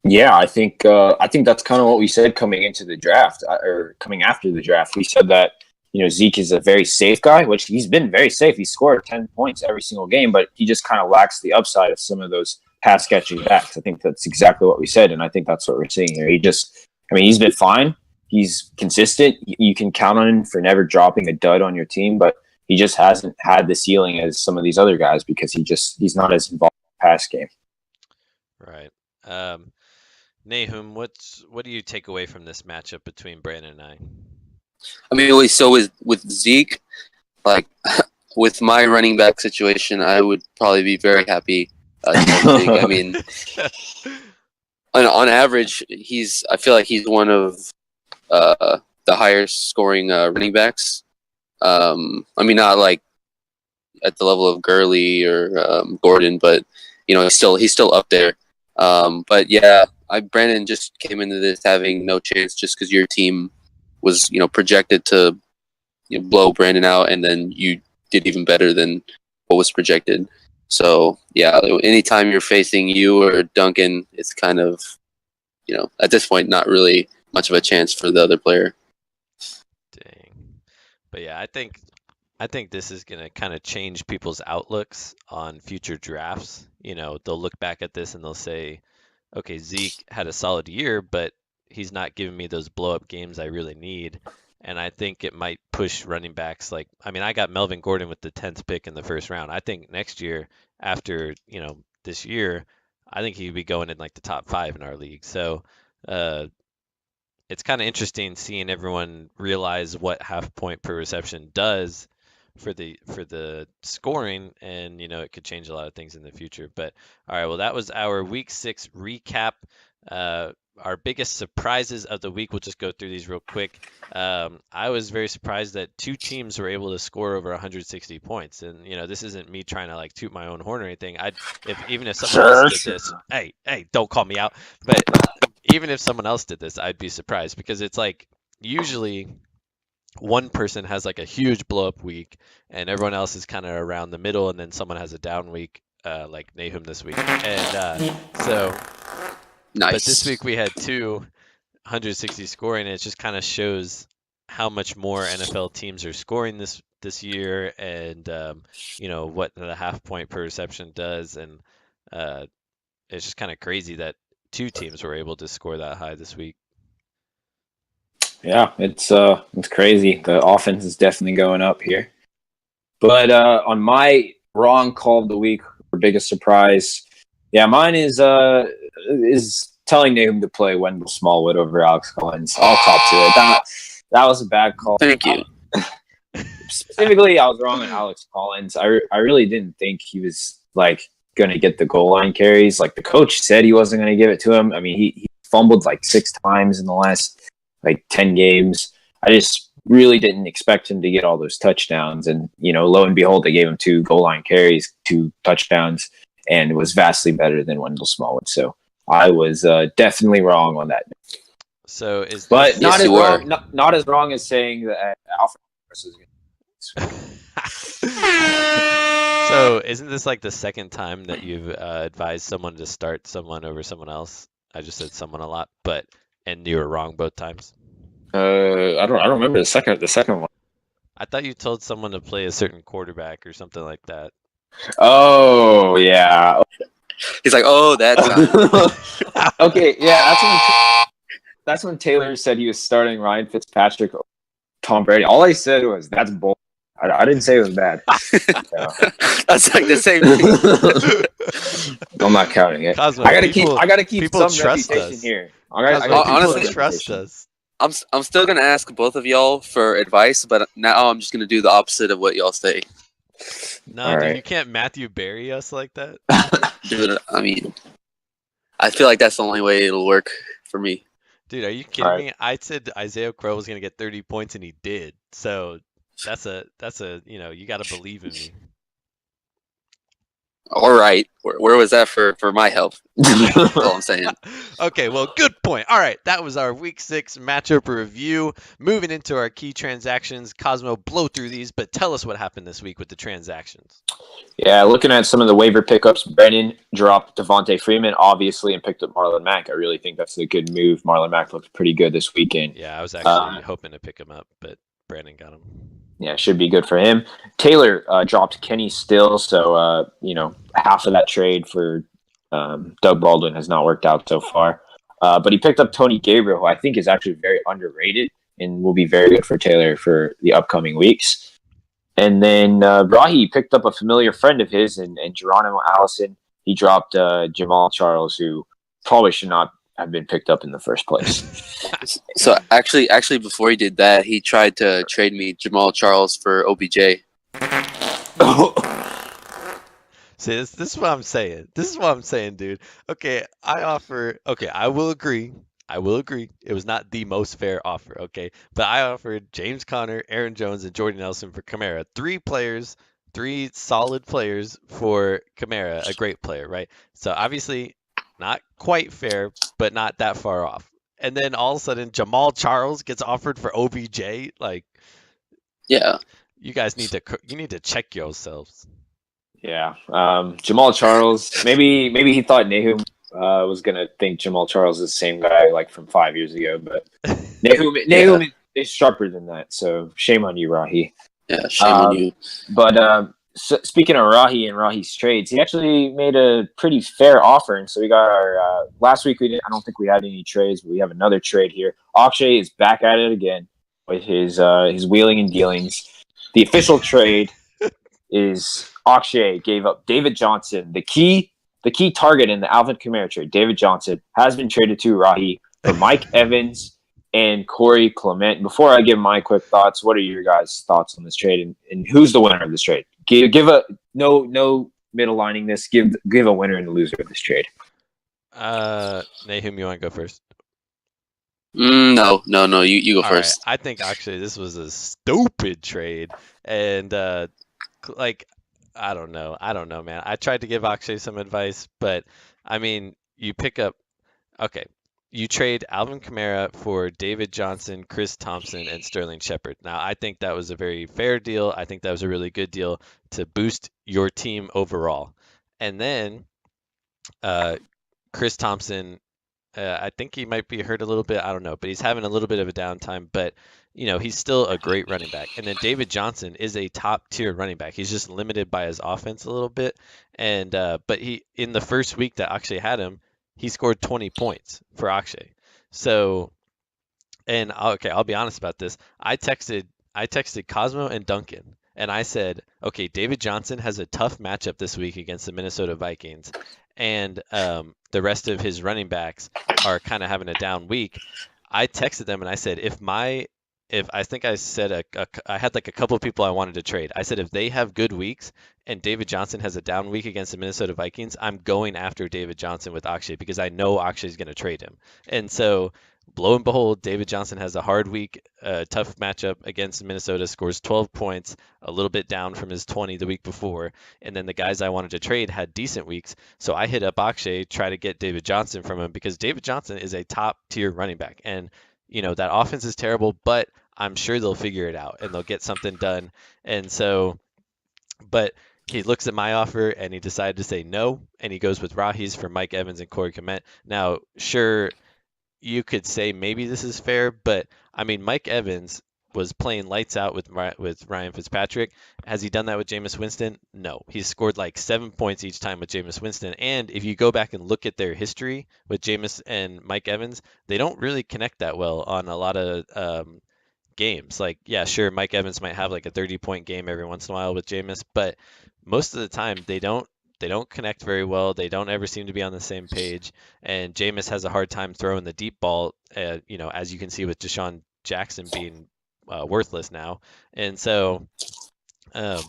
Yeah, I think that's kind of what we said coming into the draft or coming after the draft. We said that Zeke is a very safe guy, which he's been very safe. He scored 10 points every single game, but he just kind of lacks the upside of some of those pass catching backs. I think that's exactly what we said, and I think that's what we're seeing here. He's been fine. He's consistent. You can count on him for never dropping a dud on your team, but he just hasn't had the ceiling as some of these other guys because he's not as involved in the pass game. Right. Nahum, what do you take away from this matchup between Brandon and I? So with Zeke, like with my running back situation, I would probably be very happy. Zeke. On average, I feel like he's one of the higher scoring running backs. Not like at the level of Gurley or Gordon, but he's still up there. But yeah, Brandon just came into this having no chance just because your team was projected to blow Brandon out, and then you did even better than what was projected. So yeah, anytime you're facing you or Duncan, it's kind of at this point not really much of a chance for the other player. Dang. But yeah, I think this is going to kind of change people's outlooks on future drafts. They'll look back at this and they'll say, okay, Zeke had a solid year, but he's not giving me those blow up games I really need. And I think it might push running backs I got Melvin Gordon with the 10th pick in the first round. I think next year, after, this year, I think he'd be going in like the top 5 in our league. So, it's kind of interesting seeing everyone realize what half point per reception does for the scoring, and it could change a lot of things in the future. But all right, well, that was our week 6 recap. our biggest surprises of the week. We'll just go through these real quick. I was very surprised that two teams were able to score over 160 points, and this isn't me trying to like toot my own horn or anything. Even if someone else did this, hey, don't call me out. But even if someone else did this, I'd be surprised because it's like usually one person has like a huge blow up week and everyone else is kind of around the middle, and then someone has a down week, like Nahum this week. And but this Nice. week we had 260 scoring, and it just kind of shows how much more NFL teams are scoring this year, and what the half point per reception does, and it's just kind of crazy that two teams were able to score that high this week. Yeah, it's crazy. The offense is definitely going up here. But on my wrong call of the week, or biggest surprise, yeah, mine is telling Nahum to play Wendell Smallwood over Alex Collins. I'll top to it. That was a bad call. Thank you. Specifically, I was wrong on Alex Collins. I really didn't think he was like going to get the goal line carries. Like the coach said he wasn't going to give it to him. I mean, he fumbled like 6 times in the last like 10 games. I just really didn't expect him to get all those touchdowns. And, lo and behold, they gave him 2 goal line carries, 2 touchdowns, and it was vastly better than Wendell Smallwood. So I was definitely wrong on that. So is but this, not yes, as wrong, not as wrong as saying that Alfred Morris was going to. So isn't this like the second time that you've advised someone to start someone over someone else? I just said someone a lot, and you were wrong both times. I don't remember the second one. I thought you told someone to play a certain quarterback or something like that. Oh yeah. He's like, oh, that's Okay, yeah, that's when Taylor said he was starting Ryan Fitzpatrick over Tom Brady. All I said was that's bull. I didn't say it was bad. That's like the same thing. I'm not counting it. Cosmo, I gotta keep people some trust reputation us. here. Cosmo, honestly, people trust us. I'm still gonna ask both of y'all for advice, but now I'm just gonna do the opposite of what y'all say. No, dude, right. You can't Matthew Berry us like that. Dude, I mean, I feel like that's the only way it'll work for me. Dude, are you kidding me? I said Isaiah Crow was gonna get 30 points and he did. So that's a you got to believe in me. All right, where was that for my help? That's all I'm saying. Okay, well, good point. All right, that was our Week 6 matchup review. Moving into our key transactions. Cosmo, blow through these, but tell us what happened this week with the transactions. Yeah, looking at some of the waiver pickups, Brennan dropped Devontae Freeman, obviously, and picked up Marlon Mack. I really think that's a good move. Marlon Mack looked pretty good this weekend. Yeah, I was actually hoping to pick him up, but Brandon got him. Yeah, should be good for him. Taylor dropped Kenny Still, so half of that trade for Doug Baldwin has not worked out so far. But he picked up Tony Gabriel, who I think is actually very underrated and will be very good for Taylor for the upcoming weeks. And then Rahi picked up a familiar friend of his, and Geronimo Allison. He dropped Jamal Charles, who probably should not have been picked up in the first place. So actually, before he did that, he tried to trade me Jamal Charles for OBJ. See, this is what I'm saying. This is what I'm saying, dude. Okay, I will agree. It was not the most fair offer, okay? But I offered James Conner, Aaron Jones, and Jordy Nelson for Kamara. 3 solid players for Kamara, a great player, right? So obviously not quite fair, but not that far off. And then all of a sudden, Jamal Charles gets offered for OBJ. Like, yeah, you guys need to check yourselves. Yeah, Jamal Charles. Maybe he thought Nahum was gonna think Jamal Charles is the same guy like from 5 years ago, but Nahum is sharper than that. So shame on you, Rahi. Yeah, shame on you. But speaking of Rahi and Rahi's trades, he actually made a pretty fair offer, and so we got our last week. I don't think we had any trades, but we have another trade here. Akshay is back at it again with his wheeling and dealings. The official trade is Akshay gave up David Johnson, the key target in the Alvin Kamara trade. David Johnson has been traded to Rahi for Mike Evans and Corey Clement. Before I give my quick thoughts, what are your guys' thoughts on this trade, and who's the winner of this trade? Give a no middle lining this. Give a winner and a loser of this trade. Nahum, you want to go first? No. You go All right, first. I think actually this was a stupid trade, and like I don't know, man. I tried to give Akshay some advice, but I mean, you pick up okay, you trade Alvin Kamara for David Johnson, Chris Thompson, and Sterling Shepard. Now, I think that was a very fair deal. I think that was a really good deal to boost your team overall. And then uh, Chris Thompson, I think he might be hurt a little bit. I don't know, but he's having a little bit of a downtime. But he's still a great running back. And then David Johnson is a top tier running back. He's just limited by his offense a little bit. And but he in the first week that Akshay had him, he scored 20 points for Akshay. So and okay, I'll be honest about this. I texted Cosmo and Duncan, and I said, okay, David Johnson has a tough matchup this week against the Minnesota Vikings, and the rest of his running backs are kind of having a down week. I texted them and I said, if I think I said I had like a couple of people I wanted to trade. I said if they have good weeks and David Johnson has a down week against the Minnesota Vikings, I'm going after David Johnson with Akshay because I know Akshay is going to trade him. And so lo and behold, David Johnson has a hard week, tough matchup against Minnesota, scores 12 points, a little bit down from his 20 the week before. And then the guys I wanted to trade had decent weeks. So I hit up Akshay, try to get David Johnson from him because David Johnson is a top tier running back. And that offense is terrible, but I'm sure they'll figure it out and they'll get something done. And so, but he looks at my offer and he decided to say no, and he goes with Rahi's for Mike Evans and Corey Komet. Now, sure, you could say maybe this is fair, but I mean, Mike Evans was playing lights out with Ryan Fitzpatrick. Has he done that with Jameis Winston? No. He's scored like 7 points each time with Jameis Winston. And if you go back and look at their history with Jameis and Mike Evans, they don't really connect that well on a lot of games. Like, yeah, sure, Mike Evans might have like a 30-point game every once in a while with Jameis, but most of the time they don't connect very well. They don't ever seem to be on the same page. And Jameis has a hard time throwing the deep ball, as you can see with Deshaun Jackson being worthless now. And um,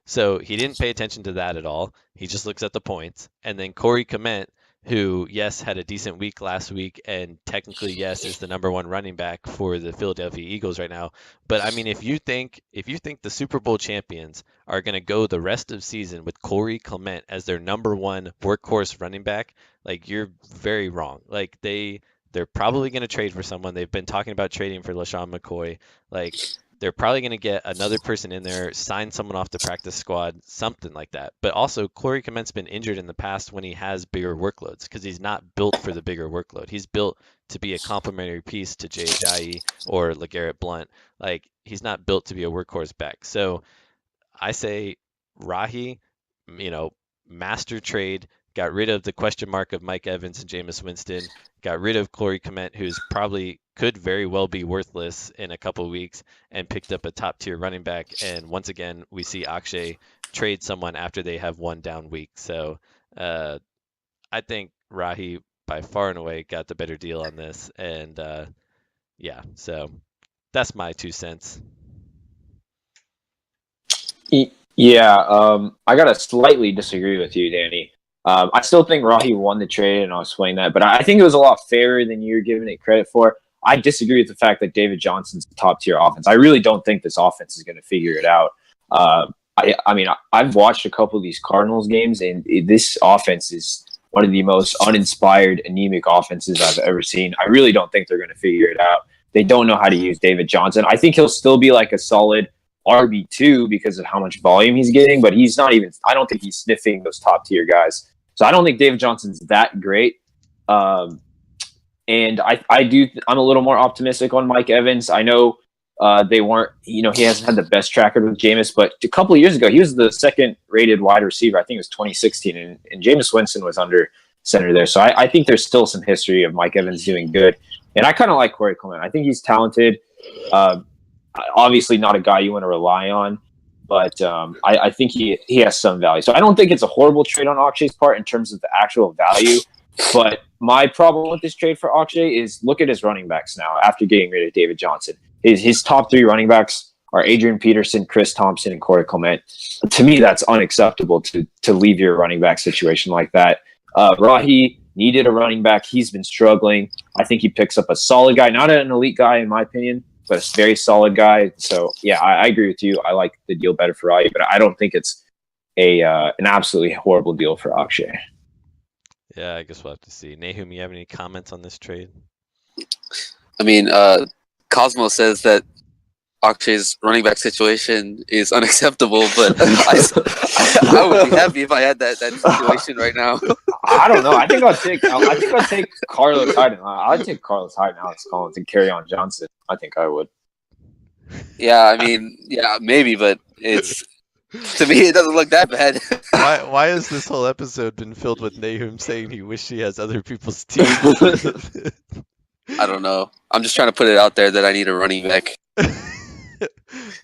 so he didn't pay attention to that at all. He just looks at the points. And then Corey Komet, who, yes, had a decent week last week, and technically, yes, is the number one running back for the Philadelphia Eagles right now. But I mean, if you think the Super Bowl champions are going to go the rest of season with Corey Clement as their number one workhorse running back, like you're very wrong. Like they're probably going to trade for someone. They've been talking about trading for LaShawn McCoy. Like they're probably going to get another person in there, sign someone off the practice squad, something like that. But also, Corey Clement's been injured in the past when he has bigger workloads because he's not built for the bigger workload. He's built to be a complementary piece to Jay Ajayi or LeGarrette Blount. Like he's not built to be a workhorse back. So I say Rahi, master trade, got rid of the question mark of Mike Evans and Jameis Winston, got rid of Corey Komet, who's probably could very well be worthless in a couple weeks, and picked up a top tier running back. And once again, we see Akshay trade someone after they have one down week. So I think Rahi by far and away got the better deal on this. And yeah, so that's my 2 cents. Yeah, I gotta slightly disagree with you, Danny. I still think Rahi won the trade, and I'll explain that. But I think it was a lot fairer than you're giving it credit for. I disagree with the fact that David Johnson's a top tier offense. I really don't think this offense is going to figure it out. I mean, I've watched a couple of these Cardinals games, and this offense is one of the most uninspired, anemic offenses I've ever seen. I really don't think they're going to figure it out. They don't know how to use David Johnson. I think he'll still be like a solid RB2 because of how much volume he's getting, but he's not even, I don't think he's sniffing those top tier guys. So I don't think David Johnson's that great. And I'm a little more optimistic on Mike Evans. I know they weren't, he hasn't had the best track record with Jameis, but a couple of years ago, he was the second rated wide receiver. I think it was 2016, and Jameis Winston was under center there. So I think there's still some history of Mike Evans doing good. And I kind of like Corey Clement. I think he's talented. Obviously not a guy you want to rely on, but I think he has some value. So I don't think it's a horrible trade on Akshay's part in terms of the actual value. But my problem with this trade for Akshay is look at his running backs now after getting rid of David Johnson. His top three running backs are Adrian Peterson, Chris Thompson, and Corey Clement. To me, that's unacceptable to leave your running back situation like that. Rahi, needed a running back. He's been struggling. I think he picks up a solid guy, not an elite guy in my opinion, but a very solid guy. So yeah, I agree with you. I like the deal better for value, but I don't think it's an absolutely horrible deal for Akshay. Yeah, I guess we'll have to see. Nahum, you have any comments on this trade? I mean, Cosmo says that Akshay's running back situation is unacceptable, but I would be happy if I had that situation right now. I don't know. I think I'll take Carlos Hyde. I'd take Carlos Hyde and Alex Collins and Kerryon Johnson. I think I would. Yeah, I mean, yeah, maybe, but it's to me it doesn't look that bad. Why has this whole episode been filled with Nahum saying he wishes he has other people's teams? I don't know. I'm just trying to put it out there that I need a running back.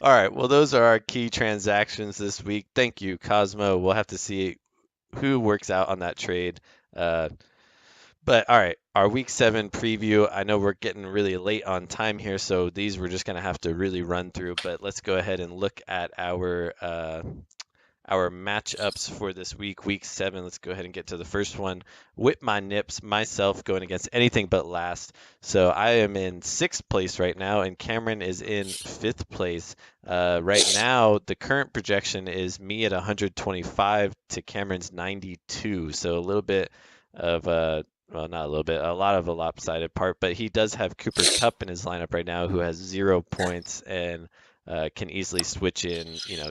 All right. Well, those are our key transactions this week. Thank you, Cosmo. We'll have to see who works out on that trade. But all right, our week 7 preview. I know we're getting really late on time here, so these we're just gonna have to really run through. But let's go ahead and look at our matchups for this week, week 7. Let's go ahead and get to the first one. Whip my nips, myself going against anything but last. So I am in 6th place right now, and Cameron is in 5th place. Right now, the current projection is me at 125 to Cameron's 92. So a little bit of well, not a little bit, a lot of a lopsided part, but he does have Cooper Kupp in his lineup right now, who has 0 points and can easily switch in,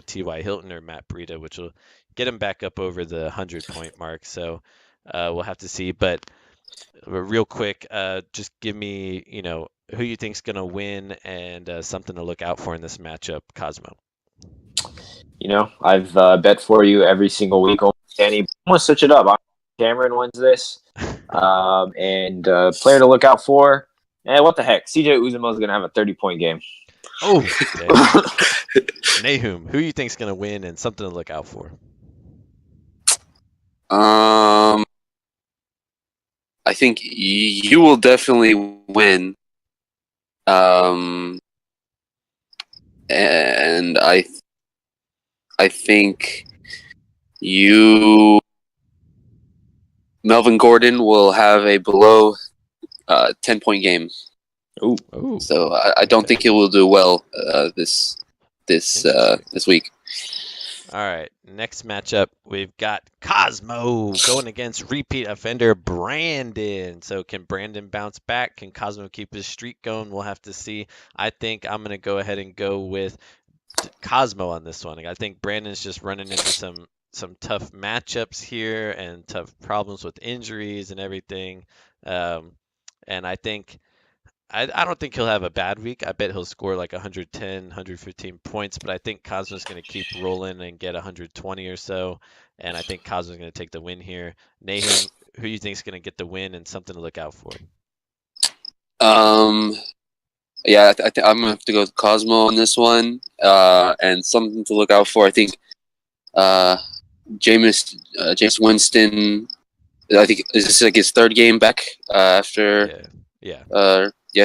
T.Y. Hilton or Matt Breida, which will get him back up over the 100-point mark. So we'll have to see. But real quick, just give me, who you think's going to win and something to look out for in this matchup, Cosmo. I've bet for you every single week. Danny, I'm going to switch it up. Cameron wins this. And player to look out for. And what the heck? CJ Uzomah is going to have a 30-point game. Oh, Nahum, who you think's going to win and something to look out for? I think you will definitely win. And I think Melvin Gordon will have a below 10-point game. Ooh. So I don't think he will do well this week. All right, next matchup, we've got Cosmo going against repeat offender Brandon. So can Brandon bounce back? Can Cosmo keep his streak going? We'll have to see. I think I'm going to go ahead and go with Cosmo on this one. I think Brandon's just running into some tough matchups here and tough problems with injuries and everything. And I think I don't think he'll have a bad week. I bet he'll score like 110, 115 points, but I think Cosmo's going to keep rolling and get 120 or so, and I think Cosmo's going to take the win here. Nahum, who do you think is going to get the win and something to look out for? Yeah, I'm going to have to go with Cosmo on this one, and something to look out for. I think James Winston, I think is this like his 3rd game back after. Yeah.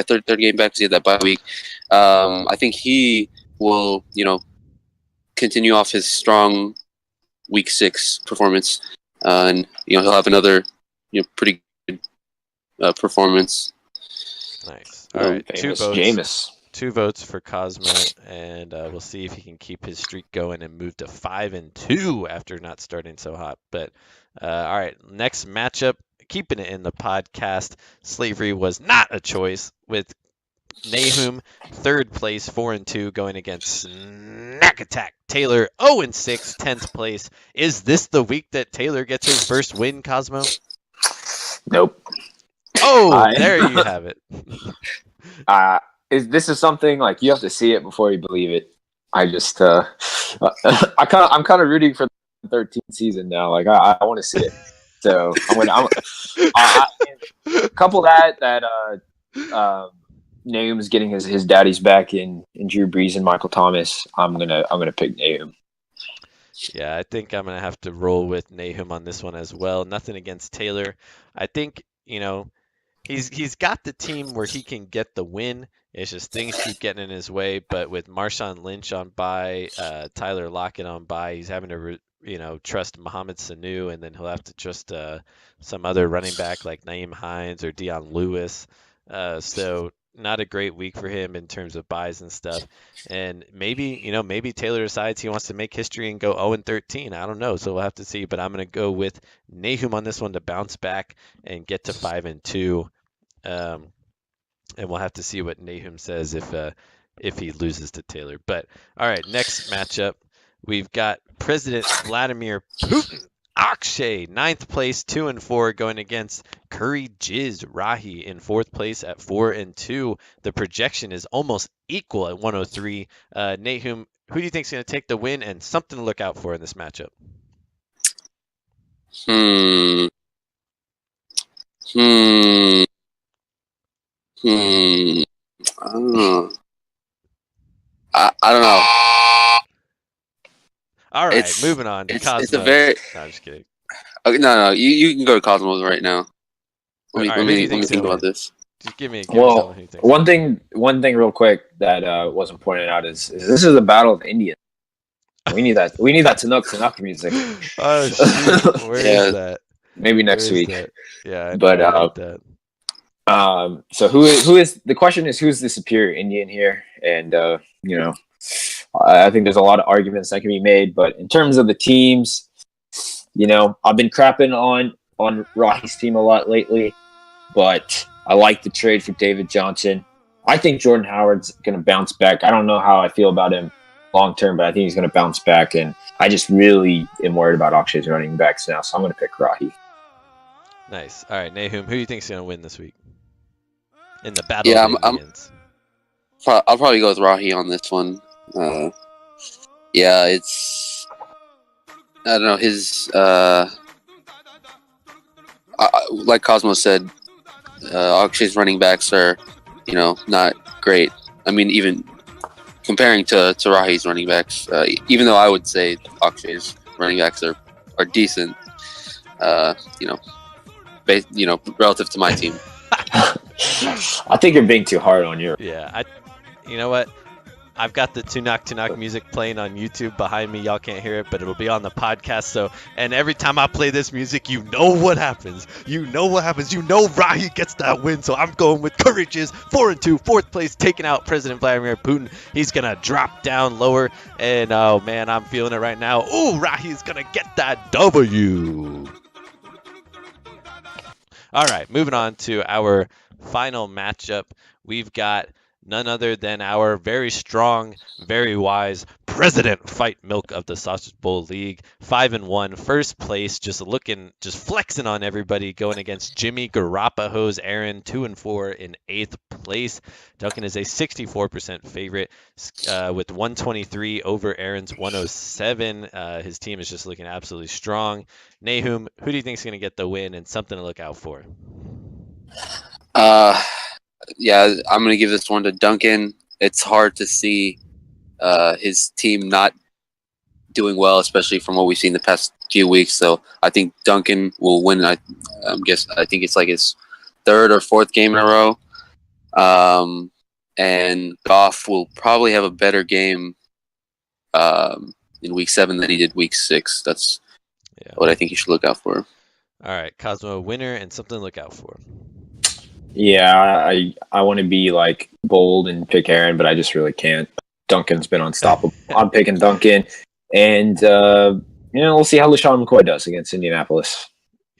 Third game back to that bye week. I think he will, continue off his strong week 6 performance, and he'll have another, pretty good performance. Nice. All right, famous 2 votes. Jameis. 2 votes for Cosmo, and we'll see if he can keep his streak going and move to 5-2 after not starting so hot. But all right, next matchup. Keeping it in the podcast, slavery was not a choice with Nahum, 3rd place, 4-2, going against Snack Attack Taylor, 0-6, 10th place. Is this the week that Taylor gets his first win, Cosmo? Nope. Oh, there you have it. This is something like you have to see it before you believe it. I just I'm kind of rooting for the 13th season now. Like I want to see it. So I'm couple that Nahum's getting his daddies back in Drew Brees and Michael Thomas. I'm gonna pick Nahum. Yeah, I think I'm gonna have to roll with Nahum on this one as well. Nothing against Taylor. I think he's got the team where he can get the win. It's just things keep getting in his way. But with Marshawn Lynch on bye, Tyler Lockett on bye, he's having to trust Mohamed Sanu, and then he'll have to trust some other running back like Naeem Hines or Dion Lewis. So not a great week for him in terms of buys and stuff. And maybe Taylor decides he wants to make history and go 0-13. I don't know. So we'll have to see. But I'm going to go with Nahum on this one to bounce back and get to 5-2. And we'll have to see what Nahum says if he loses to Taylor. But all right, next matchup, we've got President Vladimir Putin Akshay, 9th place, 2-4, going against Curry Jizz Rahi in 4th place at 4-2. The projection is almost equal at 103. Nahum, who do you think is going to take the win and something to look out for in this matchup? I don't know. I don't know. All right, moving on to Cosmos. It's a very. No, I'm just kidding. Okay, no. You can go to Cosmos right now. Let me think about this. Just give me well, one thing real quick that wasn't pointed out is this is a battle of Indians. We need that Tanuk music. Oh shoot. Where is that? Maybe next week. That? Yeah, but that. So who is the question is who's the superior Indian here? And I think there's a lot of arguments that can be made, but in terms of the teams, I've been crapping on Rahi's team a lot lately, but I like the trade for David Johnson. I think Jordan Howard's going to bounce back. I don't know how I feel about him long term, but I think he's going to bounce back, and I just really am worried about Akshay's running backs now, so I'm going to pick Rahi. Nice. All right, Nahum, who do you think is going to win this week in the battle of the Indians? I'll probably go with Rahi on this one. It's I don't know his like Cosmo said, Akshay's running backs are not great. I mean, even comparing to Rahi's running backs, even though I would say Akshay's running backs are decent, relative to my team. I think you're being too hard on your. Yeah, you know what? I've got the Tunak music playing on YouTube behind me. Y'all can't hear it, but it'll be on the podcast. And every time I play this music, you know what happens. You know Rahi gets that win. So I'm going with Courageous, 4-2, 4th place, taking out President Vladimir Putin. He's going to drop down lower. And, oh, man, I'm feeling it right now. Ooh, Rahi's going to get that W. All right, moving on to our final matchup. We've got none other than our very strong, very wise President Fight Milk of the Sausage Bowl League, 5-1, 1st place, just flexing on everybody, going against Jimmy Garoppolo's Aaron, 2-4 in 8th place. Duncan is a 64% favorite with 123 over Aaron's 107. His team is just looking absolutely strong. Nahum, who do you think is going to get the win and something to look out for? Yeah, I'm going to give this one to Duncan. It's hard to see his team not doing well, especially from what we've seen the past few weeks. So I think Duncan will win. I think it's like his 3rd or 4th game in a row. And Goff will probably have a better game in week 7 than he did week 6. That's what I think you should look out for. All right, Cosmo, winner and something to look out for. Yeah, I want to be like bold and pick Aaron, but I just really can't. Duncan's been unstoppable. I'm picking Duncan, and we'll see how LaShawn McCoy does against Indianapolis.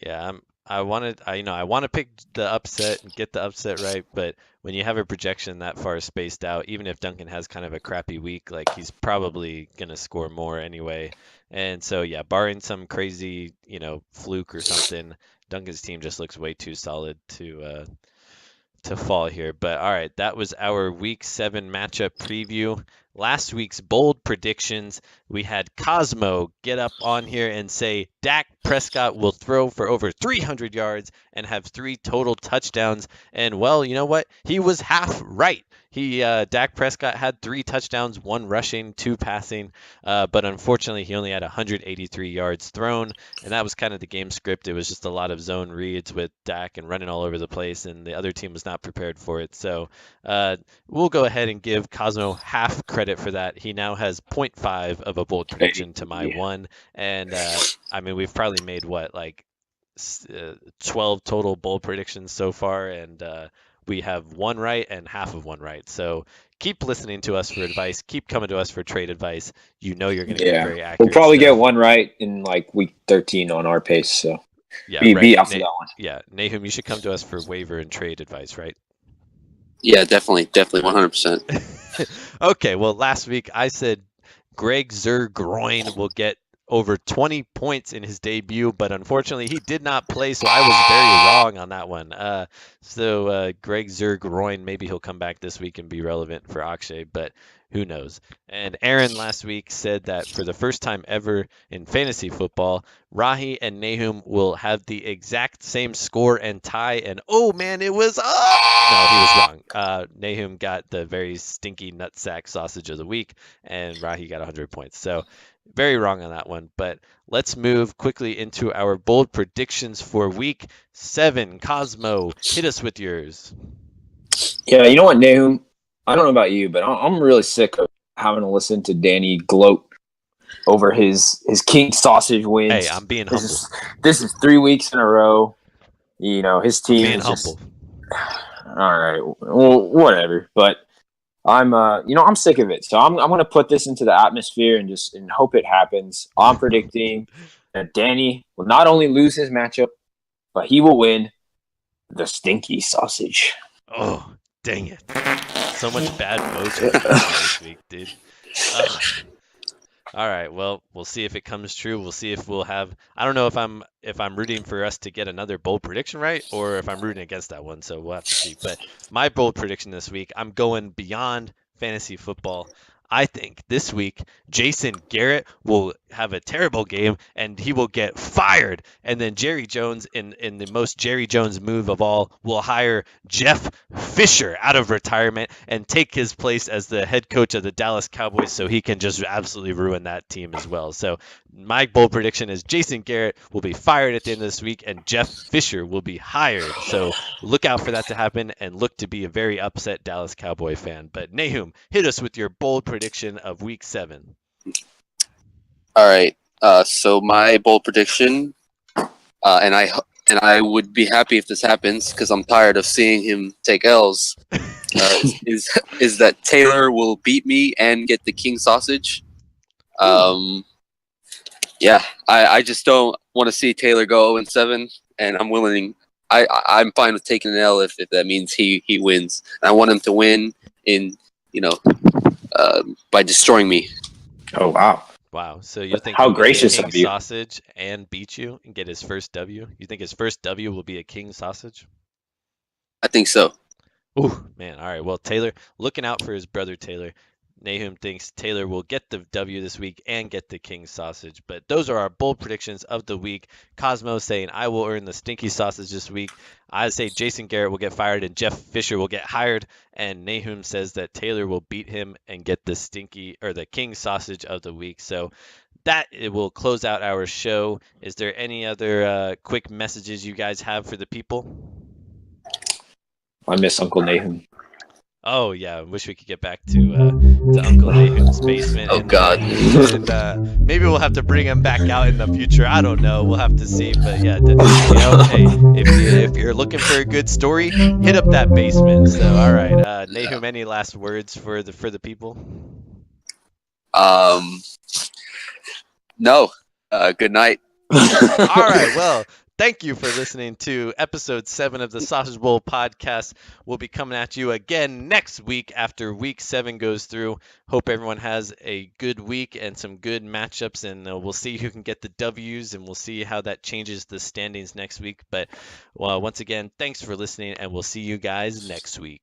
Yeah, I want to pick the upset and get the upset right, but when you have a projection that far spaced out, even if Duncan has kind of a crappy week, like he's probably gonna score more anyway. And so yeah, barring some crazy fluke or something, Duncan's team just looks way too solid to fall here. But all right, that was our week 7 matchup preview. Last week's bold predictions, we had Cosmo get up on here and say Dak Prescott will throw for over 300 yards and have 3 total touchdowns. And well, you know what? He was half right. Dak Prescott had 3 touchdowns, 1 rushing, 2 passing, but unfortunately he only had 183 yards thrown, and that was kind of the game script. It was just a lot of zone reads with Dak and running all over the place, and the other team was not prepared for it. So we'll go ahead and give Cosmo half credit credit for that. He now has 0.5 of a bold prediction to my 1. And I mean, we've probably made 12 total bold predictions so far, and we have 1 right and half of 1 right. So keep listening to us for advice. Keep coming to us for trade advice. You know you're going to get very accurate. We'll probably stuff. get 1 right in like week 13 on our pace. So yeah, be off that one. Yeah, Nahum, you should come to us for waiver and trade advice, right? Yeah, definitely, 100%. Okay, well, last week I said Greg Zergroin will get over 20 points in his debut, but unfortunately he did not play, so I was very wrong on that one. Greg Zergroin, maybe he'll come back this week and be relevant for Akshay, but who knows? And Aaron last week said that for the first time ever in fantasy football, Rahi and Nahum will have the exact same score and tie, and oh man, it was up! No, he was wrong. Nahum got the very stinky nutsack sausage of the week, and Rahi got 100 points. So very wrong on that one, but let's move quickly into our bold predictions for week 7. Cosmo, hit us with yours. Yeah, you know what, Nahum? I don't know about you, but I'm really sick of having to listen to Danny gloat over his King Sausage wins. Hey, I'm being humble. This is 3 weeks in a row. You know, his team being is humble. All right, well, whatever. But I'm sick of it. So I'm going to put this into the atmosphere and hope it happens. I'm predicting that Danny will not only lose his matchup, but he will win the Stinky Sausage. Oh, dang it. So much bad mojo this week, dude. All right, well, we'll see if it comes true. We'll see if we'll have. I don't know if I'm rooting for us to get another bold prediction right, or if I'm rooting against that one. So we'll have to see. But my bold prediction this week, I'm going beyond fantasy football. I think this week Jason Garrett will have a terrible game and he will get fired. And then Jerry Jones, in the most Jerry Jones move of all, will hire Jeff Fisher out of retirement and take his place as the head coach of the Dallas Cowboys, so he can just absolutely ruin that team as well. So my bold prediction is Jason Garrett will be fired at the end of this week and Jeff Fisher will be hired. So look out for that to happen and look to be a very upset Dallas Cowboy fan. But Nahum, hit us with your bold prediction of week 7. All right. So my bold prediction, and I would be happy if this happens because I'm tired of seeing him take L's. Is that Taylor will beat me and get the King Sausage? Yeah, I just don't want to see Taylor go 0-7, and I'm willing. I'm fine with taking an L if that means he wins. And I want him to win by destroying me. Oh wow! Wow. So you think how he'll gracious get a of King you. Sausage and beat you and get his first W? You think his first W will be a King Sausage? I think so. Ooh, man. All right. Well, Taylor, looking out for his brother Taylor. Nahum thinks Taylor will get the W this week and get the King Sausage. But those are our bold predictions of the week. Cosmo saying I will earn the Stinky Sausage this week. I say Jason Garrett will get fired and Jeff Fisher will get hired. And Nahum says that Taylor will beat him and get the King Sausage of the week. So that it will close out our show. Is there any other quick messages you guys have for the people? I miss Uncle Nahum. Oh yeah, I wish we could get back to Uncle Nahum's basement. Oh God! And maybe we'll have to bring him back out in the future. I don't know. We'll have to see. But yeah, hey, if you're looking for a good story, hit up that basement. So all right, Nahum, any last words for the people? No. Good night. All right. Well, thank you for listening to episode 7 of the Sausage Bowl podcast. We'll be coming at you again next week after week 7 goes through. Hope everyone has a good week and some good matchups, and we'll see who can get the W's, and we'll see how that changes the standings next week. But once again, thanks for listening, and we'll see you guys next week.